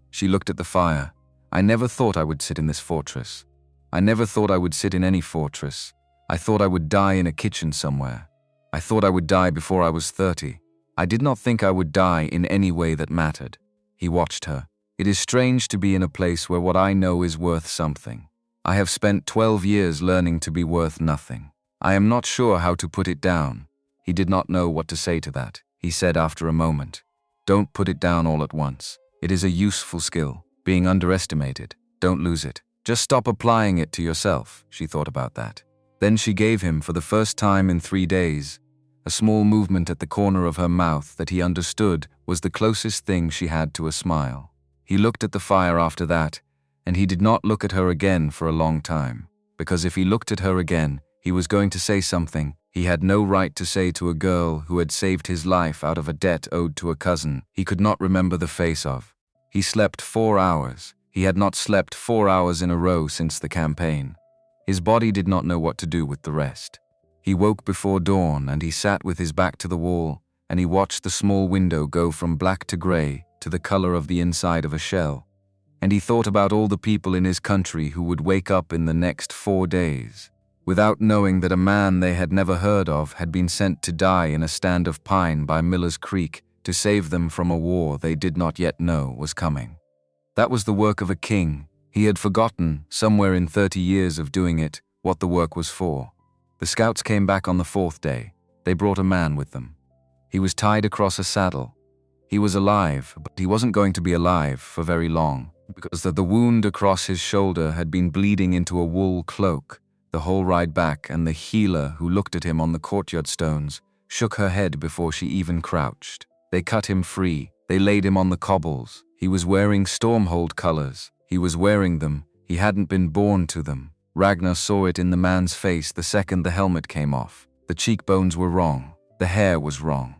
She looked at the fire. I never thought I would sit in this fortress. I never thought I would sit in any fortress. I thought I would die in a kitchen somewhere. I thought I would die before I was 30. I did not think I would die in any way that mattered. He watched her. It is strange to be in a place where what I know is worth something. I have spent 12 years learning to be worth nothing. I am not sure how to put it down. He did not know what to say to that. He said after a moment, "Don't put it down all at once. It is a useful skill, being underestimated. Don't lose it. Just stop applying it to yourself." She thought about that. Then she gave him, for the first time in 3 days, a small movement at the corner of her mouth that he understood was the closest thing she had to a smile. He looked at the fire after that, and he did not look at her again for a long time, because if he looked at her again, he was going to say something he had no right to say to a girl who had saved his life out of a debt owed to a cousin he could not remember the face of. He slept 4 hours. He had not slept 4 hours in a row since the campaign. His body did not know what to do with the rest. He woke before dawn, and he sat with his back to the wall, and he watched the small window go from black to gray to the color of the inside of a shell. And he thought about all the people in his country who would wake up in the next 4 days, without knowing that a man they had never heard of had been sent to die in a stand of pine by Miller's Creek to save them from a war they did not yet know was coming. That was the work of a king. He had forgotten, somewhere in 30 years of doing it, what the work was for. The scouts came back on the 4th day. They brought a man with them. He was tied across a saddle. He was alive, but he wasn't going to be alive for very long, because the wound across his shoulder had been bleeding into a wool cloak the whole ride back, and the healer who looked at him on the courtyard stones shook her head before she even crouched. They cut him free. They laid him on the cobbles. He was wearing Stormhold colors. He was wearing them. He hadn't been born to them. Ragnar saw it in the man's face the second the helmet came off. The cheekbones were wrong. The hair was wrong.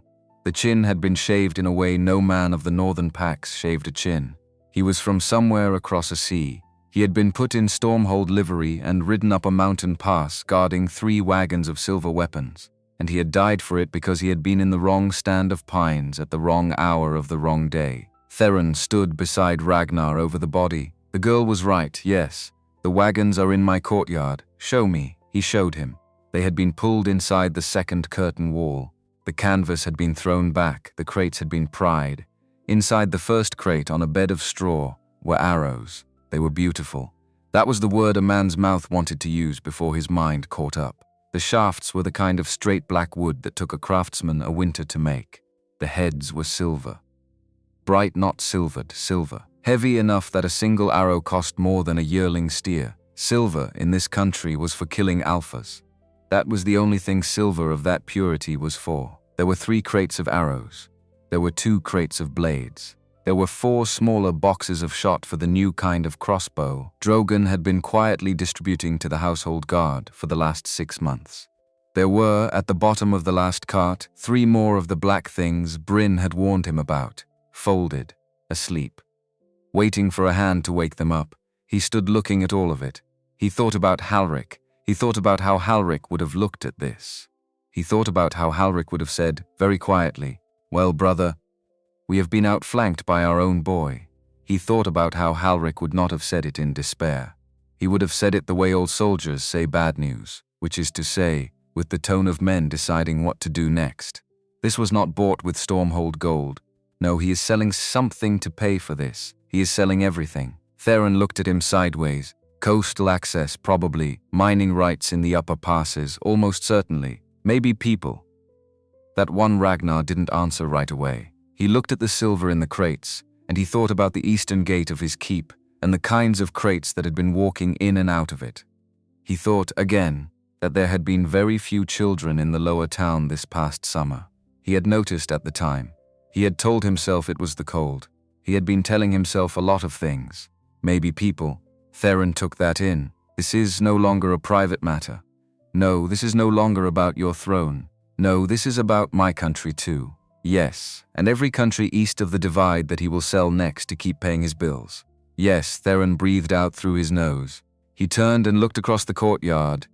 The chin had been shaved in a way no man of the northern packs shaved a chin. He was from somewhere across a sea. He had been put in Stormhold livery and ridden up a mountain pass guarding 3 wagons of silver weapons. And he had died for it because he had been in the wrong stand of pines at the wrong hour of the wrong day. Theron stood beside Ragnar over the body. The girl was right, yes. The wagons are in my courtyard. Show me. He showed him. They had been pulled inside the second curtain wall. The canvas had been thrown back. The crates had been pried. Inside the first crate, on a bed of straw, were arrows. They were beautiful. That was the word a man's mouth wanted to use before his mind caught up. The shafts were the kind of straight black wood that took a craftsman a winter to make. The heads were silver. Bright, not silvered, silver. Heavy enough that a single arrow cost more than a yearling steer. Silver, in this country, was for killing alphas. That was the only thing silver of that purity was for. There were 3 crates of arrows. There were 2 crates of blades. There were 4 smaller boxes of shot for the new kind of crossbow Drogon had been quietly distributing to the household guard for the last 6 months. There were, at the bottom of the last cart, 3 more of the black things Brin had warned him about, folded, asleep. Waiting for a hand to wake them up, he stood looking at all of it. He thought about Halric. He thought about how Halric would have looked at this. He thought about how Halric would have said, very quietly, "Well, brother, we have been outflanked by our own boy." He thought about how Halric would not have said it in despair. He would have said it the way old soldiers say bad news, which is to say, with the tone of men deciding what to do next. This was not bought with Stormhold gold. No, he is selling something to pay for this. He is selling everything. Theron looked at him sideways. Coastal access, probably. Mining rights in the upper passes, almost certainly. Maybe people. That one Ragnar didn't answer right away. He looked at the silver in the crates, and he thought about the eastern gate of his keep and the kinds of crates that had been walking in and out of it. He thought, again, that there had been very few children in the lower town this past summer. He had noticed at the time. He had told himself it was the cold. He had been telling himself a lot of things. Maybe people. Theron took that in. This is no longer a private matter. No, this is no longer about your throne. No, this is about my country too. Yes, and every country east of the divide that he will sell next to keep paying his bills. Yes, Theron breathed out through his nose. He turned and looked across the courtyard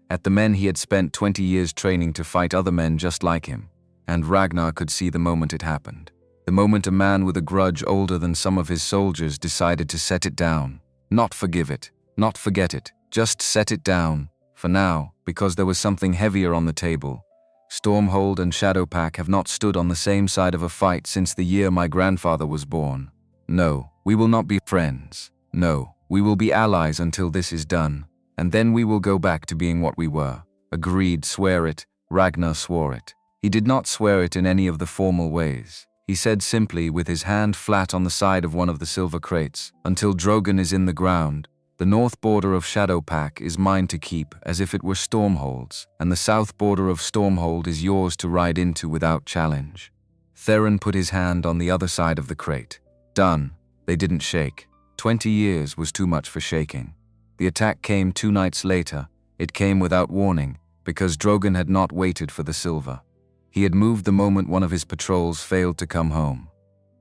at the men he had spent 20 years training to fight other men just like him. And Ragnar could see the moment it happened. The moment a man with a grudge older than some of his soldiers decided to set it down. Not forgive it, not forget it, just set it down. For now, because there was something heavier on the table. Stormhold and Shadowpack have not stood on the same side of a fight since the year my grandfather was born. No, we will not be friends. No, we will be allies until this is done. And then we will go back to being what we were. Agreed, swear it. Ragnar swore it. He did not swear it in any of the formal ways. He said simply, with his hand flat on the side of one of the silver crates, until Drogon is in the ground, the north border of Shadowpack is mine to keep as if it were Stormhold's, and the south border of Stormhold is yours to ride into without challenge. Theron put his hand on the other side of the crate. Done. They didn't shake. 20 years was too much for shaking. The attack came 2 nights later. It came without warning, because Drogon had not waited for the silver. He had moved the moment one of his patrols failed to come home.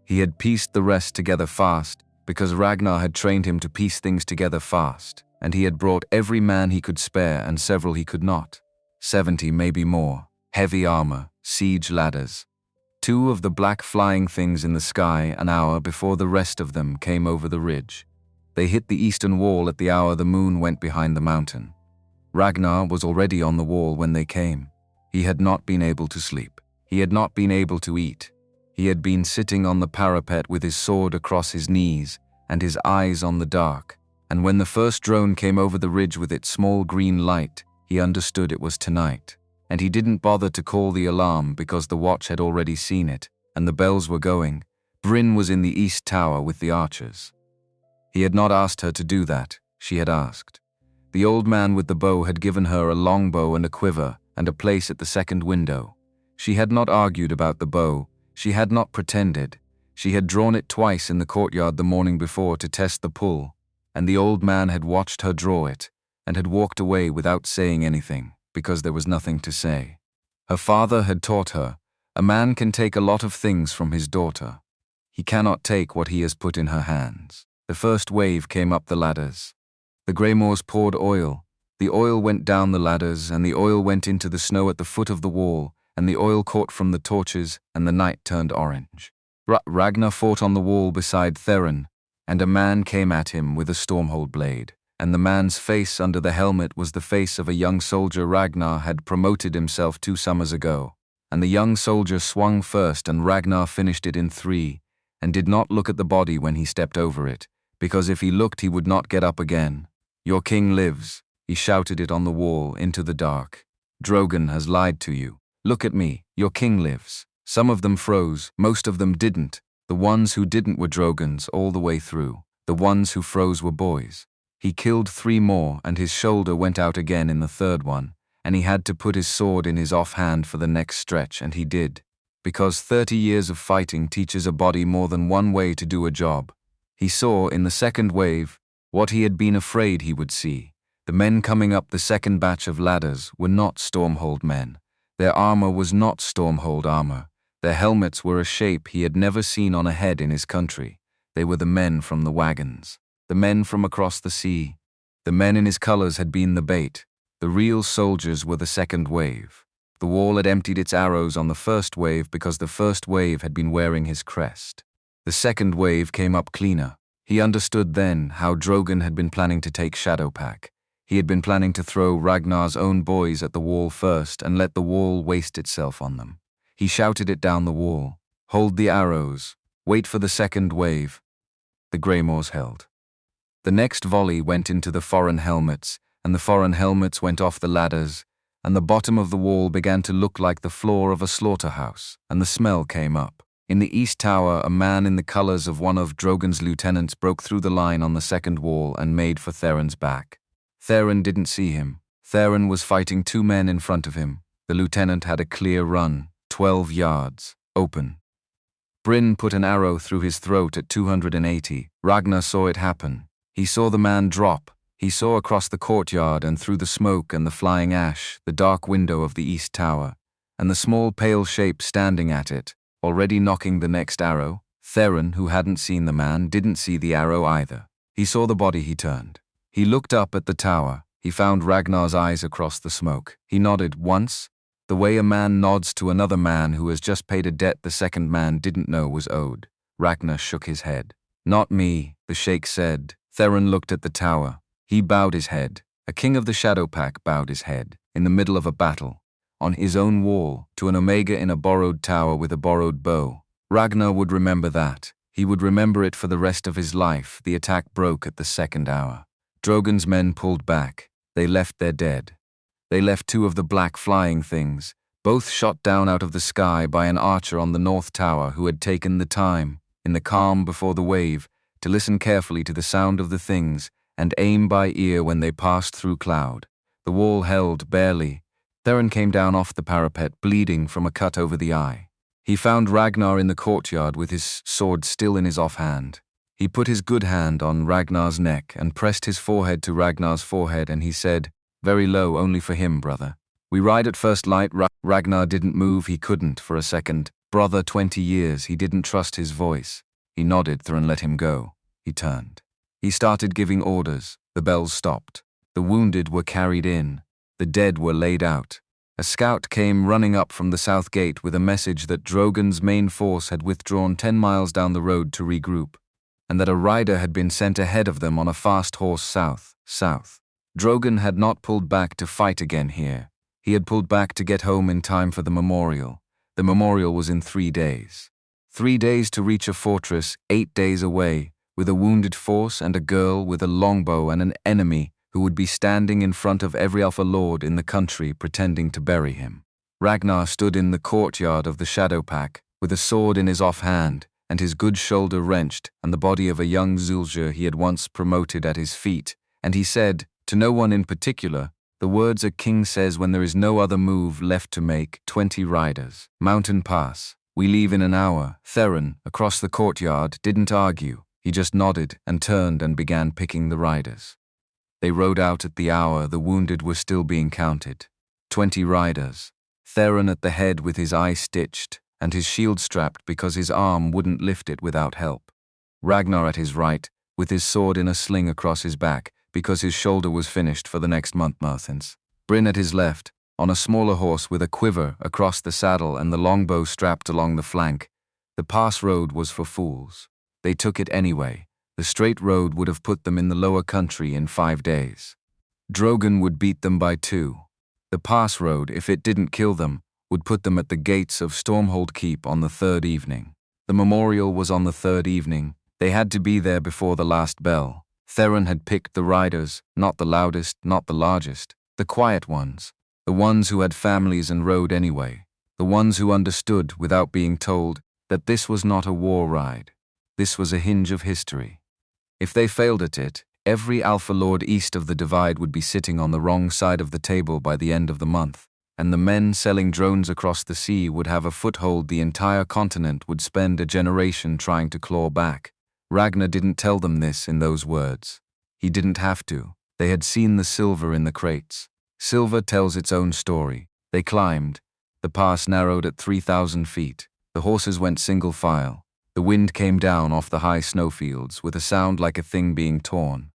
He had pieced the rest together fast, because Ragnar had trained him to piece things together fast, and he had brought every man he could spare and several he could not. 70, maybe more. Heavy armor, siege ladders. 2 of the black flying things in the sky an hour before the rest of them came over the ridge. They hit the eastern wall at the hour the moon went behind the mountain. Ragnar was already on the wall when they came. He had not been able to sleep. He had not been able to eat. He had been sitting on the parapet with his sword across his knees and his eyes on the dark, and when the first drone came over the ridge with its small green light, he understood it was tonight. And he didn't bother to call the alarm because the watch had already seen it, and the bells were going. Brin was in the east tower with the archers. He had not asked her to do that, she had asked. The old man with the bow had given her a longbow and a quiver and a place at the second window. She had not argued about the bow, she had not pretended. She had drawn it twice in the courtyard the morning before to test the pull, and the old man had watched her draw it, and had walked away without saying anything, because there was nothing to say. Her father had taught her, a man can take a lot of things from his daughter. He cannot take what he has put in her hands. The first wave came up the ladders. The Greymoors poured oil. The oil went down the ladders, and the oil went into the snow at the foot of the wall, and the oil caught from the torches, and the night turned orange. Ragnar fought on the wall beside Theron, and a man came at him with a Stormhold blade, and the man's face under the helmet was the face of a young soldier Ragnar had promoted himself 2 summers ago. And the young soldier swung first, and Ragnar finished it in 3, and did not look at the body when he stepped over it, because if he looked he would not get up again. Your king lives. He shouted it on the wall into the dark. Drogon has lied to you. Look at me, your king lives. Some of them froze, most of them didn't. The ones who didn't were Drogons all the way through. The ones who froze were boys. He killed 3 more, and his shoulder went out again in the 3rd one, and he had to put his sword in his offhand for the next stretch, and he did. Because 30 years of fighting teaches a body more than one way to do a job. He saw, in the second wave, what he had been afraid he would see. The men coming up the second batch of ladders were not Stormhold men. Their armor was not Stormhold armor. Their helmets were a shape he had never seen on a head in his country. They were the men from the wagons. The men from across the sea. The men in his colors had been the bait. The real soldiers were the second wave. The wall had emptied its arrows on the first wave because the first wave had been wearing his crest. The second wave came up cleaner. He understood then how Drogon had been planning to take Shadowpack. He had been planning to throw Ragnar's own boys at the wall first and let the wall waste itself on them. He shouted it down the wall. Hold the arrows. Wait for the second wave. The Greymoors held. The next volley went into the foreign helmets, and the foreign helmets went off the ladders, and the bottom of the wall began to look like the floor of a slaughterhouse, and the smell came up. In the east tower, a man in the colors of one of Drogon's lieutenants broke through the line on the second wall and made for Theron's back. Theron didn't see him. Theron was fighting 2 men in front of him. The lieutenant had a clear run, 12 yards, open. Brin put an arrow through his throat at 280. Ragnar saw it happen. He saw the man drop. He saw across the courtyard and through the smoke and the flying ash, the dark window of the east tower, and the small pale shape standing at it, already knocking the next arrow. Theron, who hadn't seen the man, didn't see the arrow either. He saw the body. He turned. He looked up at the tower. He found Ragnar's eyes across the smoke. He nodded once, the way a man nods to another man who has just paid a debt the second man didn't know was owed. Ragnar shook his head. "Not me," the sheikh said. Theron looked at the tower. He bowed his head. A king of the Shadow Pack bowed his head, in the middle of a battle, on his own wall, to an Omega in a borrowed tower with a borrowed bow. Ragnar would remember that. He would remember it for the rest of his life. The attack broke at the second hour. Drogon's men pulled back. They left their dead. They left two of the black flying things, both shot down out of the sky by an archer on the north tower who had taken the time, in the calm before the wave, to listen carefully to the sound of the things and aim by ear when they passed through cloud. The wall held barely. Theron came down off the parapet, bleeding from a cut over the eye. He found Ragnar in the courtyard with his sword still in his offhand. He put his good hand on Ragnar's neck and pressed his forehead to Ragnar's forehead, and he said, very low, "Only for him, brother. We ride at first light." Ragnar didn't move. He couldn't for a second. Brother, 20 years. He didn't trust his voice. He nodded. Theron let him go. He turned. He started giving orders. The bells stopped. The wounded were carried in. The dead were laid out. A scout came running up from the south gate with a message that Drogon's main force had withdrawn 10 miles down the road to regroup, and that a rider had been sent ahead of them on a fast horse south. Drogon had not pulled back to fight again here. He had pulled back to get home in time for the memorial. The memorial was in 3 days. 3 days to reach a fortress 8 days away, with a wounded force and a girl with a longbow and an enemy who would be standing in front of every Alpha Lord in the country pretending to bury him. Ragnar stood in the courtyard of the Shadow Pack, with a sword in his offhand, and his good shoulder wrenched, and the body of a young Zul'jah he had once promoted at his feet, and he said, to no one in particular, the words a king says when there is no other move left to make, 20 riders. Mountain Pass. We leave in an hour. Theron, across the courtyard, didn't argue. He just nodded and turned and began picking the riders. They rode out at the hour. The wounded were still being counted. 20 riders. Theron at the head with his eye stitched and his shield strapped because his arm wouldn't lift it without help. Ragnar at his right, with his sword in a sling across his back because his shoulder was finished for the next month. Brin at his left, on a smaller horse with a quiver across the saddle and the longbow strapped along the flank. The pass road was for fools. They took it anyway. The straight road would have put them in the lower country in 5 days. Drogon would beat them by 2. The pass road, if it didn't kill them, would put them at the gates of Stormhold Keep on the 3rd evening. The memorial was on the 3rd evening. They had to be there before the last bell. Theron had picked the riders, not the loudest, not the largest, the quiet ones, the ones who had families and rode anyway, the ones who understood, without being told, that this was not a war ride. This was a hinge of history. If they failed at it, every Alpha Lord east of the Divide would be sitting on the wrong side of the table by the end of the month, and the men selling drones across the sea would have a foothold the entire continent would spend a generation trying to claw back. Ragnar didn't tell them this in those words. He didn't have to. They had seen the silver in the crates. Silver tells its own story. They climbed. The pass narrowed at 3,000 feet. The horses went single file. The wind came down off the high snowfields with a sound like a thing being torn.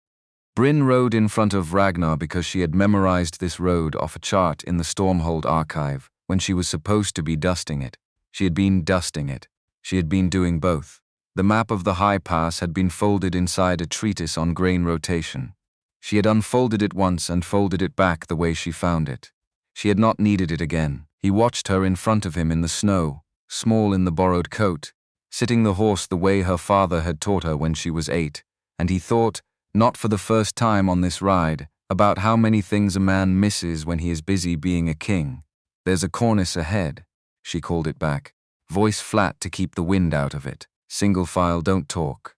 Brin rode in front of Ragnar because she had memorized this road off a chart in the Stormhold archive when she was supposed to be dusting it. She had been dusting it. She had been doing both. The map of the high pass had been folded inside a treatise on grain rotation. She had unfolded it once and folded it back the way she found it. She had not needed it again. He watched her in front of him in the snow, small in the borrowed coat, sitting the horse the way her father had taught her when she was 8, and he thought, not for the first time on this ride, about how many things a man misses when he is busy being a king. There's a cornice ahead, she called it back, voice flat to keep the wind out of it. Single file, don't talk.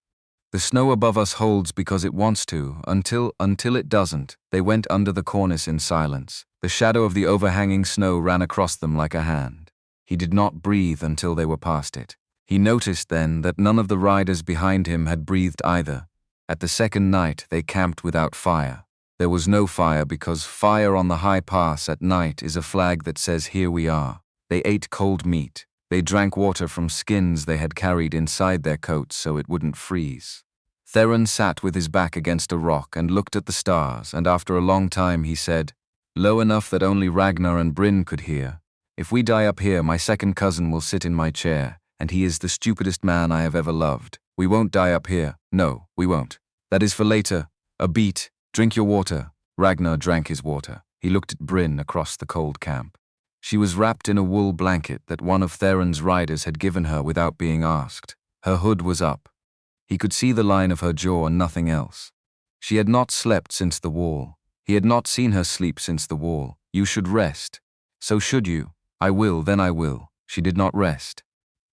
The snow above us holds because it wants to, until it doesn't. They went under the cornice in silence. The shadow of the overhanging snow ran across them like a hand. He did not breathe until they were past it. He noticed then that none of the riders behind him had breathed either. At the second night, they camped without fire. There was no fire because fire on the high pass at night is a flag that says, here we are. They ate cold meat. They drank water from skins they had carried inside their coats so it wouldn't freeze. Theron sat with his back against a rock and looked at the stars, and after a long time he said, low enough that only Ragnar and Brin could hear, "If we die up here, my second cousin will sit in my chair, and he is the stupidest man I have ever loved. We won't die up here. No, we won't. That is for later. A beat. Drink your water." Ragnar drank his water. He looked at Brin across the cold camp. She was wrapped in a wool blanket that one of Theron's riders had given her without being asked. Her hood was up. He could see the line of her jaw and nothing else. She had not slept since the wall. He had not seen her sleep since the wall. "You should rest." "So should you." "I will, then I will." She did not rest.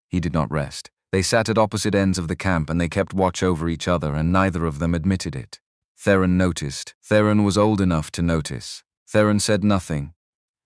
He did not rest. They sat at opposite ends of the camp and they kept watch over each other, and neither of them admitted it. Theron noticed. Theron was old enough to notice. Theron said nothing,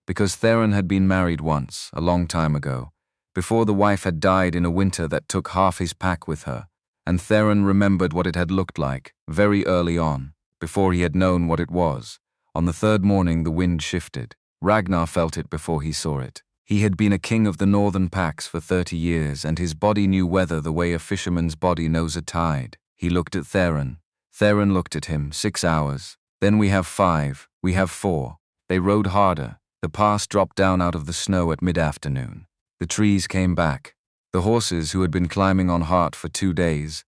because Theron had been married once, a long time ago, before the wife had died in a winter that took half his pack with her, and Theron remembered what it had looked like, very early on, before he had known what it was. On the third morning the wind shifted. Ragnar felt it before he saw it. He had been a king of the northern packs for 30 years, and his body knew weather the way a fisherman's body knows a tide. He looked at Theron. Theron looked at him. 6 hours. Then we have 5. We have 4. They rode harder. The pass dropped down out of the snow at mid-afternoon. The trees came back. The horses, who had been climbing on Hart for 2 days,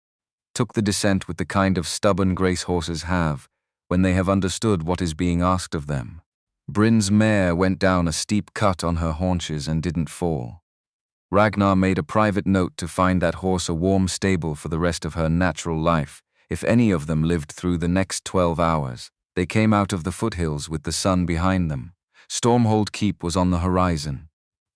took the descent with the kind of stubborn grace horses have when they have understood what is being asked of them. Brin's mare went down a steep cut on her haunches and didn't fall. Ragnar made a private note to find that horse a warm stable for the rest of her natural life, if any of them lived through the next 12 hours. They came out of the foothills with the sun behind them. Stormhold Keep was on the horizon.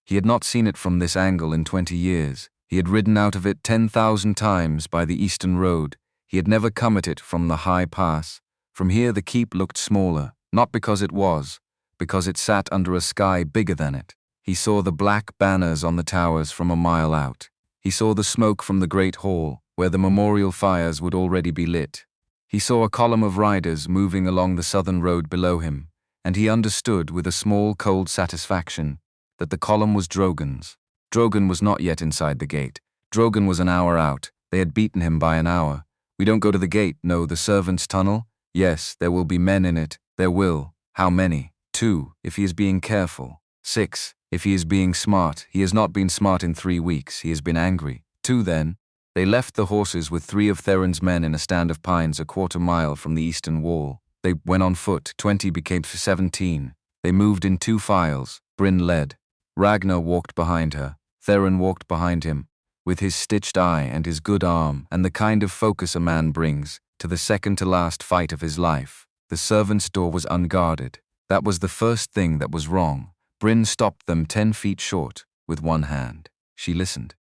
He had not seen it from this angle in 20 years. He had ridden out of it 10,000 times by the eastern road. He had never come at it from the high pass. From here the keep looked smaller, not because it was, because it sat under a sky bigger than it. He saw the black banners on the towers from a mile out. He saw the smoke from the great hall, where the memorial fires would already be lit. He saw a column of riders moving along the southern road below him, and he understood with a small cold satisfaction that the column was Drogon's. Drogon was not yet inside the gate. Drogon was an hour out. They had beaten him by an hour. "We don't go to the gate, no, the servants' tunnel? Yes, there will be men in it. There will. How many? 2, if he is being careful. 6, if he is being smart. He has not been smart in 3 weeks. He has been angry. 2 then." They left the horses with 3 of Theron's men in a stand of pines a quarter mile from the eastern wall. They went on foot. 20 became 17. They moved in 2 files. Brin led. Ragnar walked behind her. Theron walked behind him, with his stitched eye and his good arm and the kind of focus a man brings to the second-to-last fight of his life. The servants' door was unguarded. That was the first thing that was wrong. Brin stopped them 10 feet short, with one hand. She listened.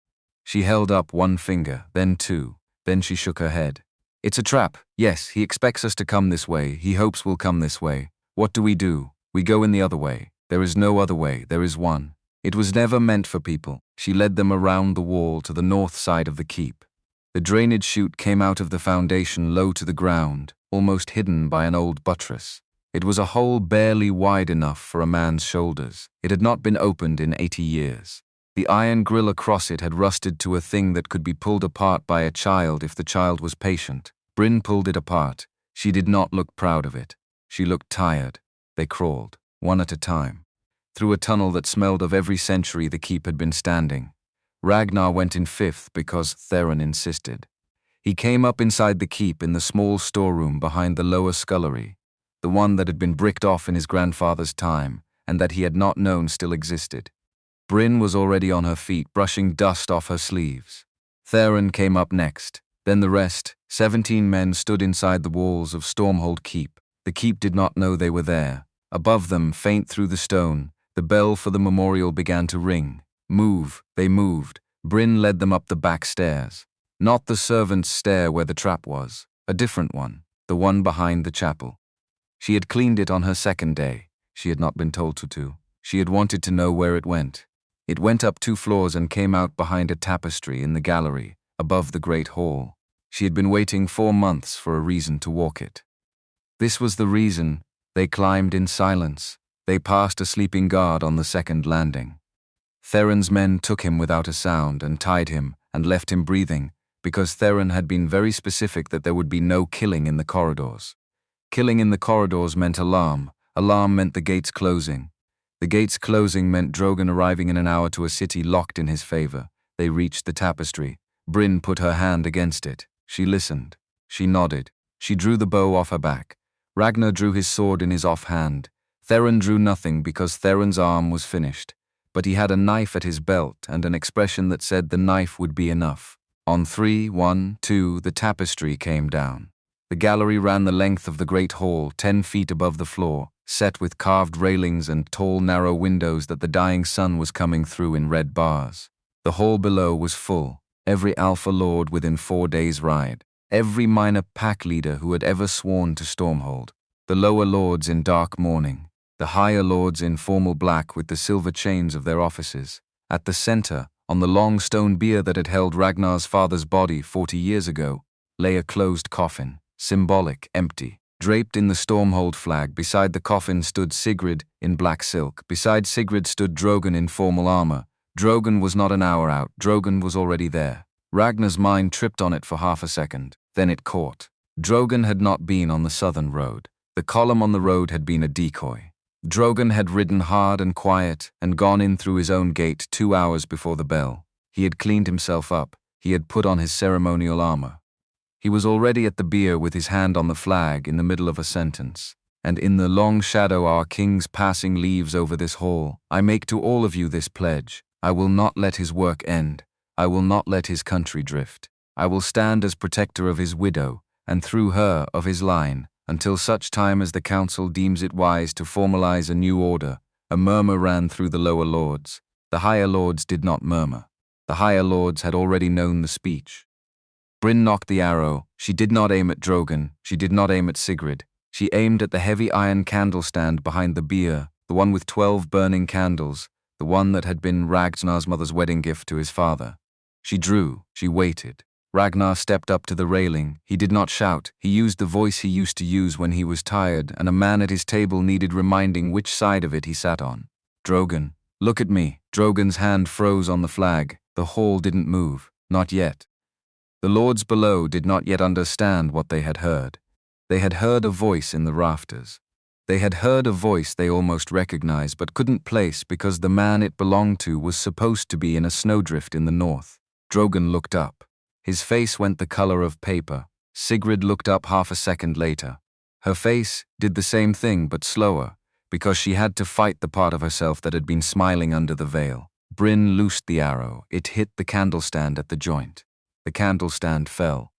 She held up 1 finger, then 2. Then she shook her head. "It's a trap. Yes, he expects us to come this way. He hopes we'll come this way. What do? We go in the other way. There is no other way. There is one. It was never meant for people." She led them around the wall to the north side of the keep. The drainage chute came out of the foundation low to the ground, almost hidden by an old buttress. It was a hole barely wide enough for a man's shoulders. It had not been opened in 80 years. The iron grill across it had rusted to a thing that could be pulled apart by a child if the child was patient. Brin pulled it apart. She did not look proud of it. She looked tired. They crawled, one at a time, through a tunnel that smelled of every century the keep had been standing. Ragnar went in 5th because Theron insisted. He came up inside the keep in the small storeroom behind the lower scullery, the one that had been bricked off in his grandfather's time and that he had not known still existed. Brin was already on her feet, brushing dust off her sleeves. Theron came up next. Then the rest, 17 men, stood inside the walls of Stormhold Keep. The keep did not know they were there. Above them, faint through the stone, the bell for the memorial began to ring. Move. They moved. Brin led them up the back stairs. Not the servants' stair where the trap was. A different one. The one behind the chapel. She had cleaned it on her 2nd day. She had not been told to. She had wanted to know where it went. It went up 2 floors and came out behind a tapestry in the gallery, above the great hall. She had been waiting 4 months for a reason to walk it. This was the reason. They climbed in silence. They passed a sleeping guard on the 2nd landing. Theron's men took him without a sound and tied him and left him breathing, because Theron had been very specific that there would be no killing in the corridors. Killing in the corridors meant alarm. Alarm meant the gates closing. The gates closing meant Drogon arriving in an hour to a city locked in his favor. They reached the tapestry. Brin put her hand against it. She listened. She nodded. She drew the bow off her back. Ragnar drew his sword in his offhand. Theron drew nothing because Theron's arm was finished. But he had a knife at his belt and an expression that said the knife would be enough. On 3, 1, 2, the tapestry came down. The gallery ran the length of the great hall, 10 feet above the floor, set with carved railings and tall, narrow windows that the dying sun was coming through in red bars. The hall below was full, every alpha lord within 4 days' ride, every minor pack leader who had ever sworn to Stormhold, the lower lords in dark mourning, the higher lords in formal black with the silver chains of their offices. At the center, on the long stone bier that had held Ragnar's father's body 40 years ago, lay a closed coffin, symbolic, empty. Draped in the Stormhold flag, beside the coffin stood Sigrid in black silk. Beside Sigrid stood Drogon in formal armor. Drogon was not an hour out. Drogon was already there. Ragnar's mind tripped on it for half a second. Then it caught. Drogon had not been on the southern road. The column on the road had been a decoy. Drogon had ridden hard and quiet and gone in through his own gate 2 hours before the bell. He had cleaned himself up. He had put on his ceremonial armor. He was already at the bier with his hand on the flag in the middle of a sentence. And in the long shadow our king's passing leaves over this hall, I make to all of you this pledge. I will not let his work end. I will not let his country drift. I will stand as protector of his widow, and through her of his line, until such time as the council deems it wise to formalize a new order. A murmur ran through the lower lords. The higher lords did not murmur. The higher lords had already known the speech. Brin knocked the arrow. She did not aim at Drogon. She did not aim at Sigrid. She aimed at the heavy iron candle stand behind the bier, the one with 12 burning candles, the one that had been Ragnar's mother's wedding gift to his father. She drew. She waited. Ragnar stepped up to the railing. He did not shout. He used the voice he used to use when he was tired, and a man at his table needed reminding which side of it he sat on. Drogon, look at me. Drogon's hand froze on the flag. The hall didn't move. Not yet. The lords below did not yet understand what they had heard. They had heard a voice in the rafters. They had heard a voice they almost recognized but couldn't place because the man it belonged to was supposed to be in a snowdrift in the north. Drogon looked up. His face went the color of paper. Sigrid looked up half a second later. Her face did the same thing but slower, because she had to fight the part of herself that had been smiling under the veil. Brin loosed the arrow. It hit the candlestand at the joint. The candlestand fell.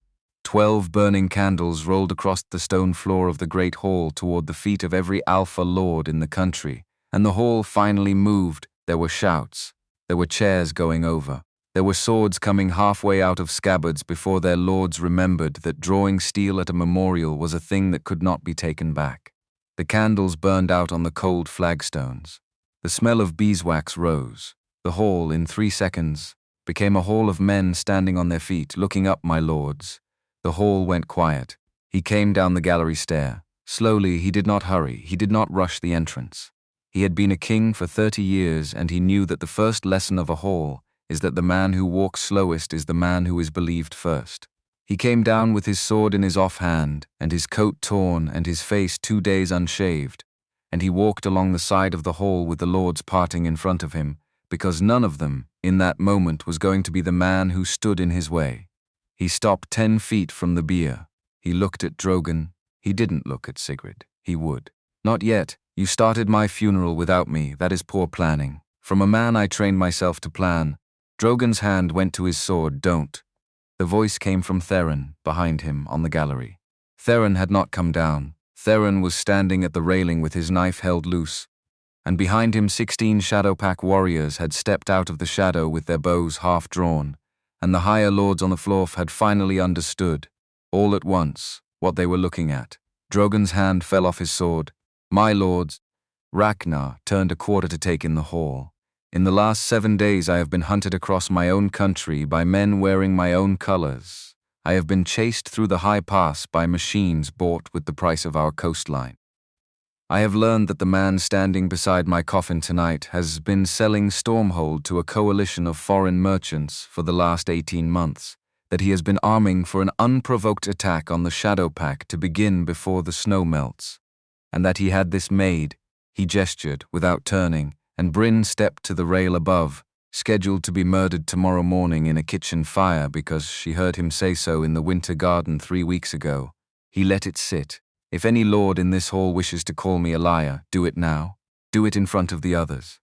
12 burning candles rolled across the stone floor of the great hall toward the feet of every alpha lord in the country, and the hall finally moved. There were shouts. There were chairs going over. There were swords coming halfway out of scabbards before their lords remembered that drawing steel at a memorial was a thing that could not be taken back. The candles burned out on the cold flagstones. The smell of beeswax rose. The hall, in 3 seconds, became a hall of men standing on their feet, looking up, my lords. The hall went quiet. He came down the gallery stair. Slowly, he did not hurry. He did not rush the entrance. He had been a king for 30 years, and he knew that the first lesson of a hall is that the man who walks slowest is the man who is believed first. He came down with his sword in his offhand, and his coat torn, and his face 2 days unshaved, and he walked along the side of the hall with the lords parting in front of him, because none of them, in that moment, was going to be the man who stood in his way. He stopped 10 feet from the bier. He looked at Drogon. He didn't look at Sigrid. He would. Not yet. You started my funeral without me. That is poor planning. From a man I trained myself to plan. Drogon's hand went to his sword. Don't. The voice came from Theron, behind him, on the gallery. Theron had not come down. Theron was standing at the railing with his knife held loose, and behind him 16 Shadowpack warriors had stepped out of the shadow with their bows half drawn, and the higher lords on the floor had finally understood, all at once, what they were looking at. Drogon's hand fell off his sword. My lords, Ragnar turned a quarter to take in the hall. In the last 7 days I have been hunted across my own country by men wearing my own colors. I have been chased through the high pass by machines bought with the price of our coastline. I have learned that the man standing beside my coffin tonight has been selling Stormhold to a coalition of foreign merchants for the last 18 months, that he has been arming for an unprovoked attack on the Shadow Pack to begin before the snow melts, and that he had this Maid, he gestured without turning, and Brin stepped to the rail above, scheduled to be murdered tomorrow morning in a kitchen fire because she heard him say so in the winter garden 3 weeks ago. He let it sit. If any lord in this hall wishes to call me a liar, do it now. Do it in front of the others.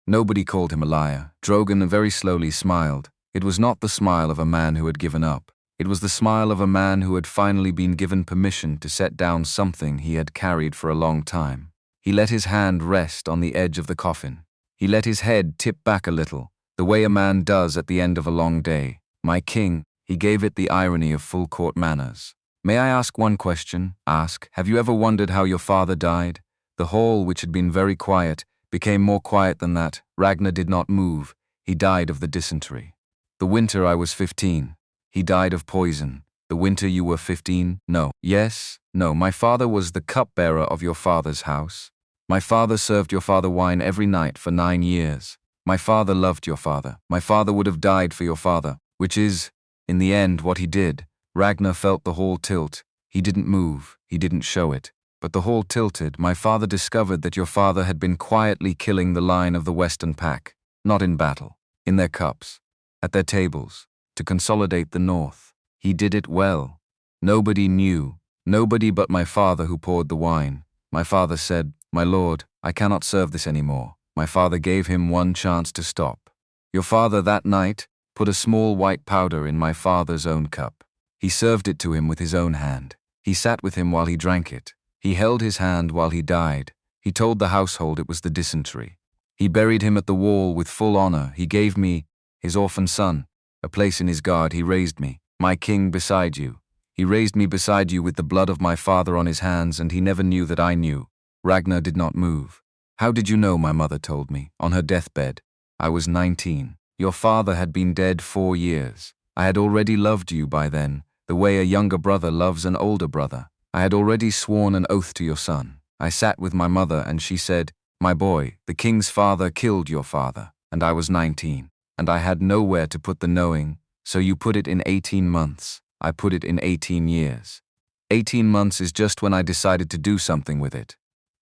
Nobody called him a liar. Drogon very slowly smiled. It was not the smile of a man who had given up. It was the smile of a man who had finally been given permission to set down something he had carried for a long time. He let his hand rest on the edge of the coffin. He let his head tip back a little, the way a man does at the end of a long day. My king, he gave it the irony of full court manners. May I ask one question? Ask, have you ever wondered how your father died? The hall, which had been very quiet, became more quiet than that. Ragnar did not move. He died of the dysentery. The winter I was 15. He died of poison. The winter you were 15? No. Yes? No. My father was the cupbearer of your father's house. My father served your father wine every night for 9 years. My father loved your father. My father would have died for your father, which is, in the end, what he did. Ragnar felt the hall tilt. He didn't move. He didn't show it. But the hall tilted. My father discovered that your father had been quietly killing the line of the Western Pack, not in battle, in their cups, at their tables, to consolidate the North. He did it well. Nobody knew. Nobody but my father who poured the wine. My father said, "My lord, I cannot serve this anymore." My father gave him one chance to stop. Your father that night put a small white powder in my father's own cup. He served it to him with his own hand. He sat with him while he drank it. He held his hand while he died. He told the household it was the dysentery. He buried him at the wall with full honor. He gave me, his orphan son, a place in his guard. He raised me, my king, beside you. He raised me beside you with the blood of my father on his hands, and he never knew that I knew. Ragnar did not move. How did you know? My mother told me, on her deathbed. I was 19. Your father had been dead 4 years. I had already loved you by then, the way a younger brother loves an older brother. I had already sworn an oath to your son. I sat with my mother and she said, "My boy, the king's father killed your father." And I was 19. And I had nowhere to put the knowing, so you put it in 18 months. I put it in 18 years. 18 months is just when I decided to do something with it.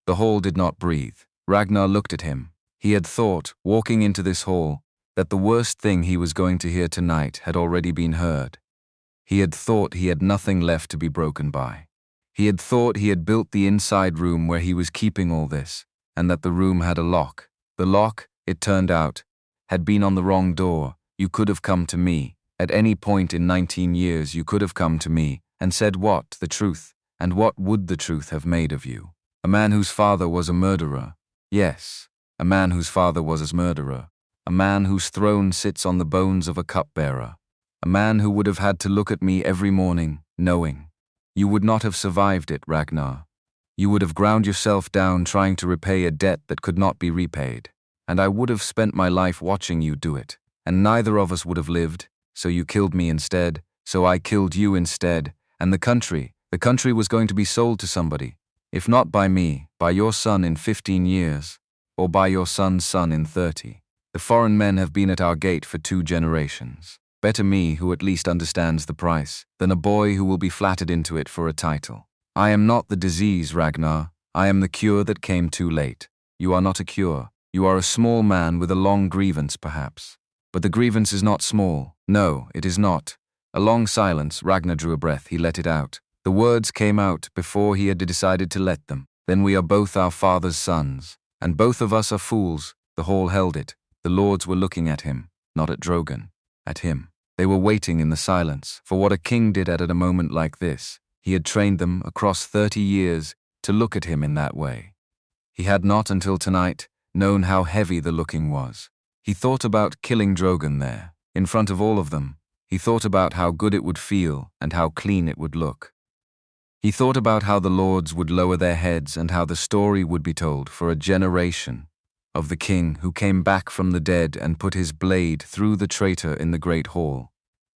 The hall did not breathe. Ragnar looked at him. He had thought, walking into this hall, that the worst thing he was going to hear tonight had already been heard. He had thought he had nothing left to be broken by. He had thought he had built the inside room where he was keeping all this, and that the room had a lock. The lock, it turned out, had been on the wrong door. You could have come to me. At any point in 19 years you could have come to me and said what? The truth. And what would the truth have made of you? A man whose father was a murderer. Yes, a man whose father was a murderer. A man whose throne sits on the bones of a cupbearer. A man who would have had to look at me every morning, knowing. You would not have survived it, Ragnar. You would have ground yourself down trying to repay a debt that could not be repaid. And I would have spent my life watching you do it. And neither of us would have lived, so you killed me instead, so I killed you instead. And the country was going to be sold to somebody. If not by me, by your son in 15 years, or by your son's son in 30. The foreign men have been at our gate for 2 generations. Better me, who at least understands the price, than a boy who will be flattered into it for a title. I am not the disease, Ragnar. I am the cure that came too late. You are not a cure. You are a small man with a long grievance, perhaps. But the grievance is not small. No, it is not. A long silence. Ragnar drew a breath. He let it out. The words came out before he had decided to let them. Then we are both our father's sons. And both of us are fools. The hall held it. The lords were looking at him, not at Drogon. At him. They were waiting in the silence for what a king did at a moment like this. He had trained them across 30 years to look at him in that way. He had not until tonight known how heavy the looking was. He thought about killing Drogon there, in front of all of them. He thought about how good it would feel and how clean it would look. He thought about how the lords would lower their heads and how the story would be told for a generation of the king who came back from the dead and put his blade through the traitor in the great hall.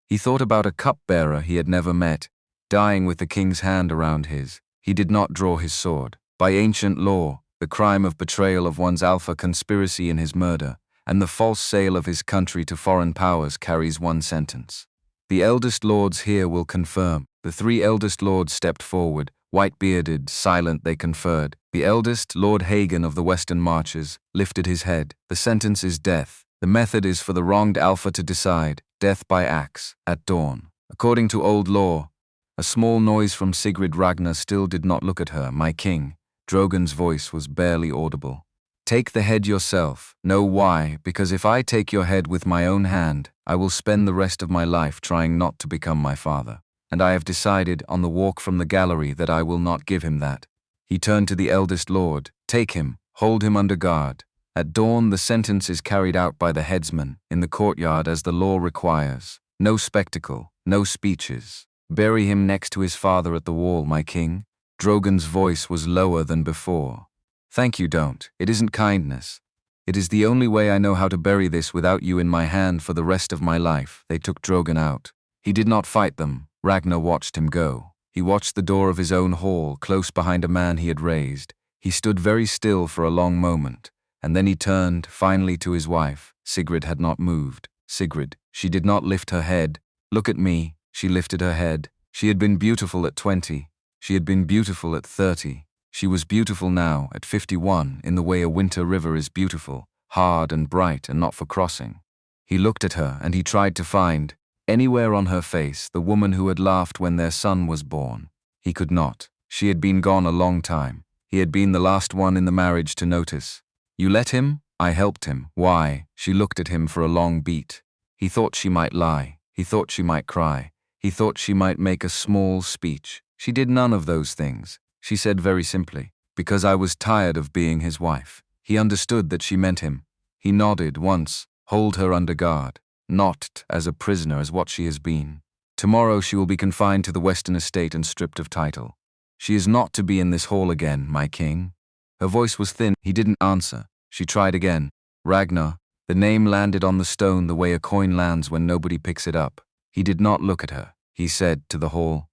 He thought about a cupbearer he had never met, dying with the king's hand around his. He did not draw his sword. By ancient law, the crime of betrayal of one's alpha, conspiracy in his murder, and the false sale of his country to foreign powers carries one sentence. The eldest lords here will confirm. The three eldest lords stepped forward, white-bearded, silent they conferred. The eldest, Lord Hagen of the Western Marches, lifted his head. The sentence is death. The method is for the wronged alpha to decide, death by axe, at dawn. According to old law, a small noise from Sigrid. Ragnar still did not look at her. My king. Drogon's voice was barely audible. Take the head yourself. Know why? Because if I take your head with my own hand, I will spend the rest of my life trying not to become my father. And I have decided on the walk from the gallery that I will not give him that. He turned to the eldest lord. Take him. Hold him under guard. At dawn, the sentence is carried out by the headsman, in the courtyard as the law requires. No spectacle, no speeches. Bury him next to his father at the wall, my king. Drogon's voice was lower than before. Thank you, don't. It isn't kindness. It is the only way I know how to bury this without you in my hand for the rest of my life. They took Drogon out. He did not fight them. Ragnar watched him go. He watched the door of his own hall, close behind a man he had raised. He stood very still for a long moment, and then he turned, finally, to his wife. Sigrid had not moved. Sigrid. She did not lift her head. Look at me. She lifted her head. She had been beautiful at 20. She had been beautiful at 30. She was beautiful now, at 51, in the way a winter river is beautiful, hard and bright and not for crossing. He looked at her and he tried to find, anywhere on her face, the woman who had laughed when their son was born. He could not. She had been gone a long time. He had been the last one in the marriage to notice. You let him? I helped him. Why? She looked at him for a long beat. He thought she might lie. He thought she might cry. He thought she might make a small speech. She did none of those things. She said very simply, because I was tired of being his wife. He understood that she meant him. He nodded once, hold her under guard, not as a prisoner as what she has been. Tomorrow she will be confined to the Western estate and stripped of title. She is not to be in this hall again, my king. Her voice was thin. He didn't answer. She tried again. Ragnar. The name landed on the stone the way a coin lands when nobody picks it up. He did not look at her. He said to the hall,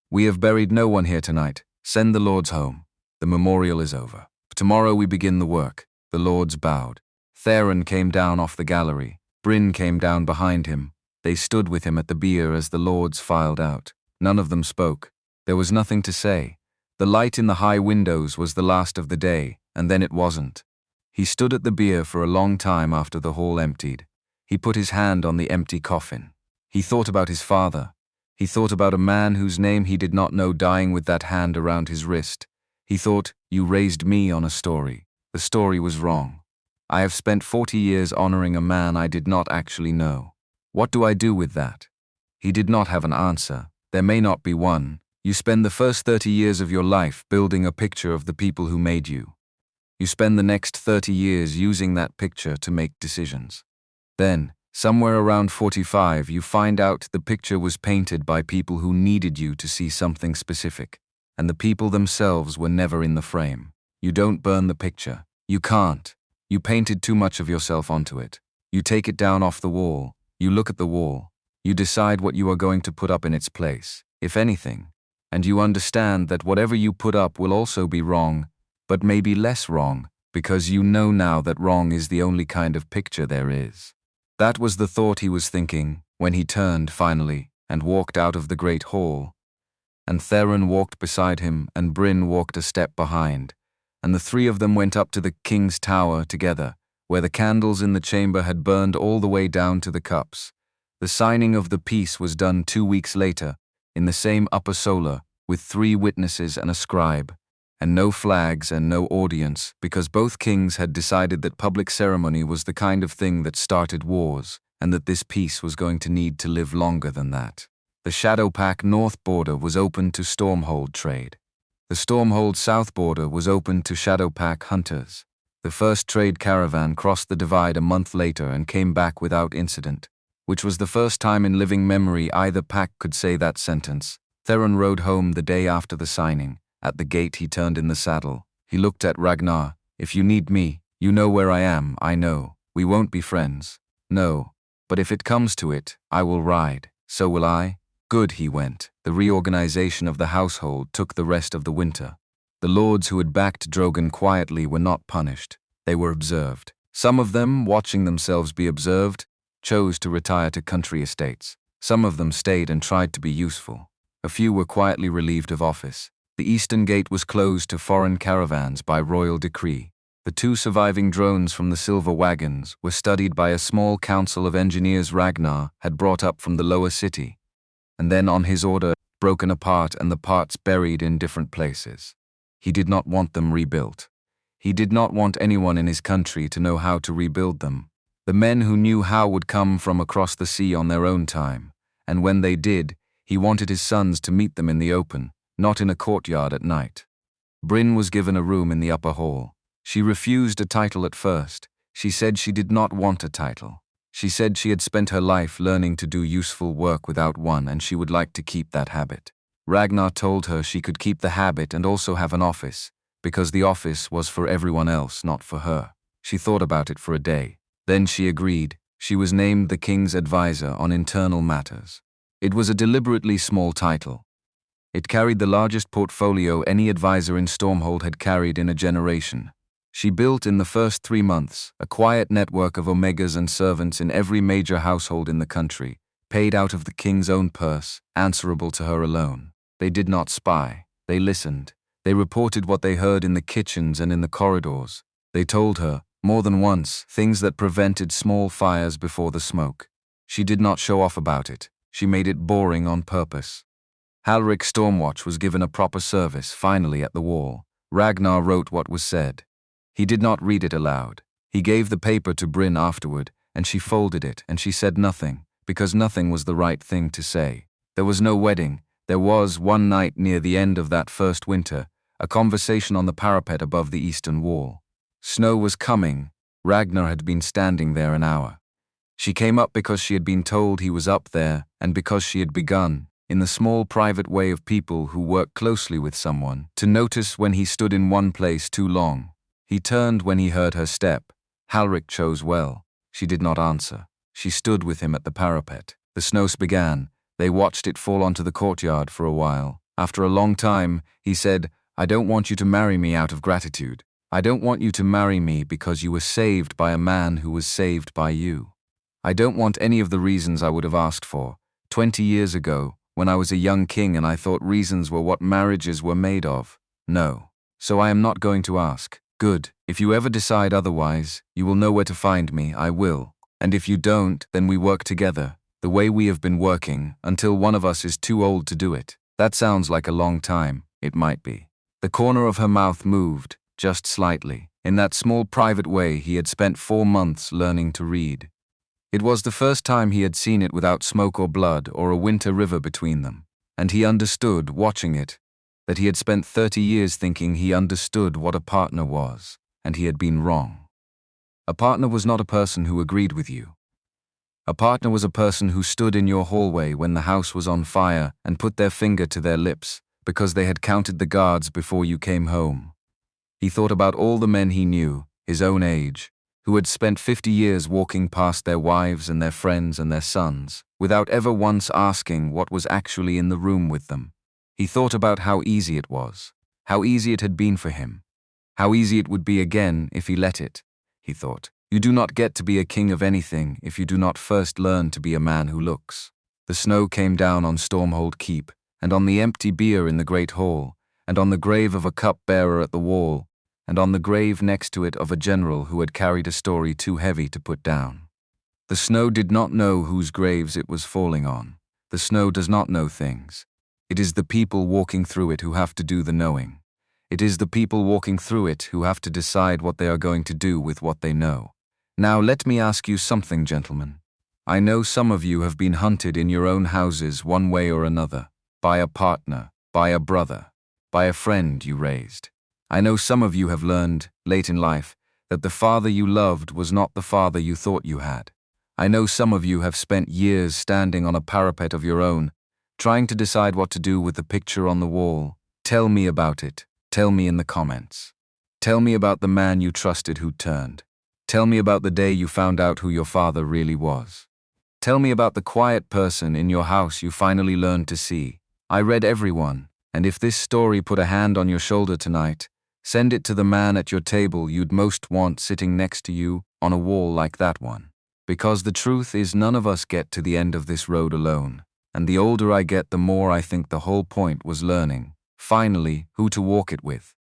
We have buried no one here tonight. Send the lords home. The memorial is over. Tomorrow we begin the work. The lords bowed. Theron came down off the gallery. Brin came down behind him. They stood with him at the bier as the lords filed out. None of them spoke. There was nothing to say. The light in the high windows was the last of the day, and then it wasn't. He stood at the bier for a long time after the hall emptied. He put his hand on the empty coffin. He thought about his father. He thought about a man whose name he did not know dying with that hand around his wrist. He thought, you raised me on a story. The story was wrong. I have spent 40 years honoring a man I did not actually know. What do I do with that? He did not have an answer. There may not be one. You spend the first 30 years of your life building a picture of the people who made you. You spend the next 30 years using that picture to make decisions. Then, somewhere around 45, you find out the picture was painted by people who needed you to see something specific, and the people themselves were never in the frame. You don't burn the picture. You can't. You painted too much of yourself onto it. You take it down off the wall. You look at the wall. You decide what you are going to put up in its place, if anything. And you understand that whatever you put up will also be wrong, but maybe less wrong, because you know now that wrong is the only kind of picture there is. That was the thought he was thinking when he turned finally and walked out of the great hall. And Theron walked beside him and Brin walked a step behind, and the three of them went up to the king's tower together, where the candles in the chamber had burned all the way down to the cups. The signing of the peace was done 2 weeks later, in the same upper solar, with 3 witnesses and a scribe, and no flags and no audience, because both kings had decided that public ceremony was the kind of thing that started wars, and that this peace was going to need to live longer than that. The Shadowpack north border was open to Stormhold trade. The Stormhold south border was open to Shadowpack hunters. The first trade caravan crossed the divide a month later and came back without incident, which was the first time in living memory either pack could say that sentence. Theron rode home the day after the signing. At the gate he turned in the saddle. He looked at Ragnar. If you need me, you know where I am, I know. We won't be friends. No. But if it comes to it, I will ride. So will I. Good, he went. The reorganization of the household took the rest of the winter. The lords who had backed Drogon quietly were not punished. They were observed. Some of them, watching themselves be observed, chose to retire to country estates. Some of them stayed and tried to be useful. A few were quietly relieved of office. The eastern gate was closed to foreign caravans by royal decree. The 2 surviving drones from the silver wagons were studied by a small council of engineers Ragnar had brought up from the lower city, and then on his order broken apart and the parts buried in different places. He did not want them rebuilt. He did not want anyone in his country to know how to rebuild them. The men who knew how would come from across the sea on their own time, and when they did, he wanted his sons to meet them in the open, not in a courtyard at night. Brin was given a room in the upper hall. She refused a title at first. She said she did not want a title. She said she had spent her life learning to do useful work without one, and she would like to keep that habit. Ragnar told her she could keep the habit and also have an office, because the office was for everyone else, not for her. She thought about it for a day. Then she agreed. She was named the king's advisor on internal matters. It was a deliberately small title. It carried the largest portfolio any advisor in Stormhold had carried in a generation. She built in the first 3 months a quiet network of omegas and servants in every major household in the country, paid out of the king's own purse, answerable to her alone. They did not spy. They listened. They reported what they heard in the kitchens and in the corridors. They told her, more than once, things that prevented small fires before the smoke. She did not show off about it. She made it boring on purpose. Halric Stormwatch was given a proper service, finally at the wall. Ragnar wrote what was said. He did not read it aloud. He gave the paper to Brin afterward, and she folded it, and she said nothing, because nothing was the right thing to say. There was no wedding. There was, one night near the end of that first winter, a conversation on the parapet above the eastern wall. Snow was coming. Ragnar had been standing there an hour. She came up because she had been told he was up there, and because she had begun, in the small private way of people who work closely with someone, to notice when he stood in one place too long. He turned when he heard her step. Halric chose well. She did not answer. She stood with him at the parapet. The snow began. They watched it fall onto the courtyard for a while. After a long time, he said, "I don't want you to marry me out of gratitude. I don't want you to marry me because you were saved by a man who was saved by you. I don't want any of the reasons I would have asked for. 20 years ago, when I was a young king and I thought reasons were what marriages were made of. No. So I am not going to ask. Good. If you ever decide otherwise, you will know where to find me, I will. And if you don't, then we work together, the way we have been working, until one of us is too old to do it." That sounds like a long time. It might be. The corner of her mouth moved, just slightly. In that small private way he had spent 4 months learning to read. It was the first time he had seen it without smoke or blood or a winter river between them. And he understood, watching it, that he had spent 30 years thinking he understood what a partner was, and he had been wrong. A partner was not a person who agreed with you. A partner was a person who stood in your hallway when the house was on fire and put their finger to their lips because they had counted the guards before you came home. He thought about all the men he knew, his own age, who had spent 50 years walking past their wives and their friends and their sons, without ever once asking what was actually in the room with them. He thought about how easy it was, how easy it had been for him, how easy it would be again if he let it. He thought, you do not get to be a king of anything if you do not first learn to be a man who looks. The snow came down on Stormhold Keep, and on the empty bier in the great hall, and on the grave of a cup-bearer at the wall, and on the grave next to it of a general who had carried a story too heavy to put down. The snow did not know whose graves it was falling on. The snow does not know things. It is the people walking through it who have to do the knowing. It is the people walking through it who have to decide what they are going to do with what they know. Now let me ask you something, gentlemen. I know some of you have been hunted in your own houses one way or another, by a partner, by a brother, by a friend you raised. I know some of you have learned, late in life, that the father you loved was not the father you thought you had. I know some of you have spent years standing on a parapet of your own, trying to decide what to do with the picture on the wall. Tell me about it. Tell me in the comments. Tell me about the man you trusted who turned. Tell me about the day you found out who your father really was. Tell me about the quiet person in your house you finally learned to see. I read everyone, And if this story put a hand on your shoulder tonight, send it to the man at your table you'd most want sitting next to you on a wall like that one. Because the truth is, none of us get to the end of this road alone. And the older I get, the more I think the whole point was learning, finally, who to walk it with.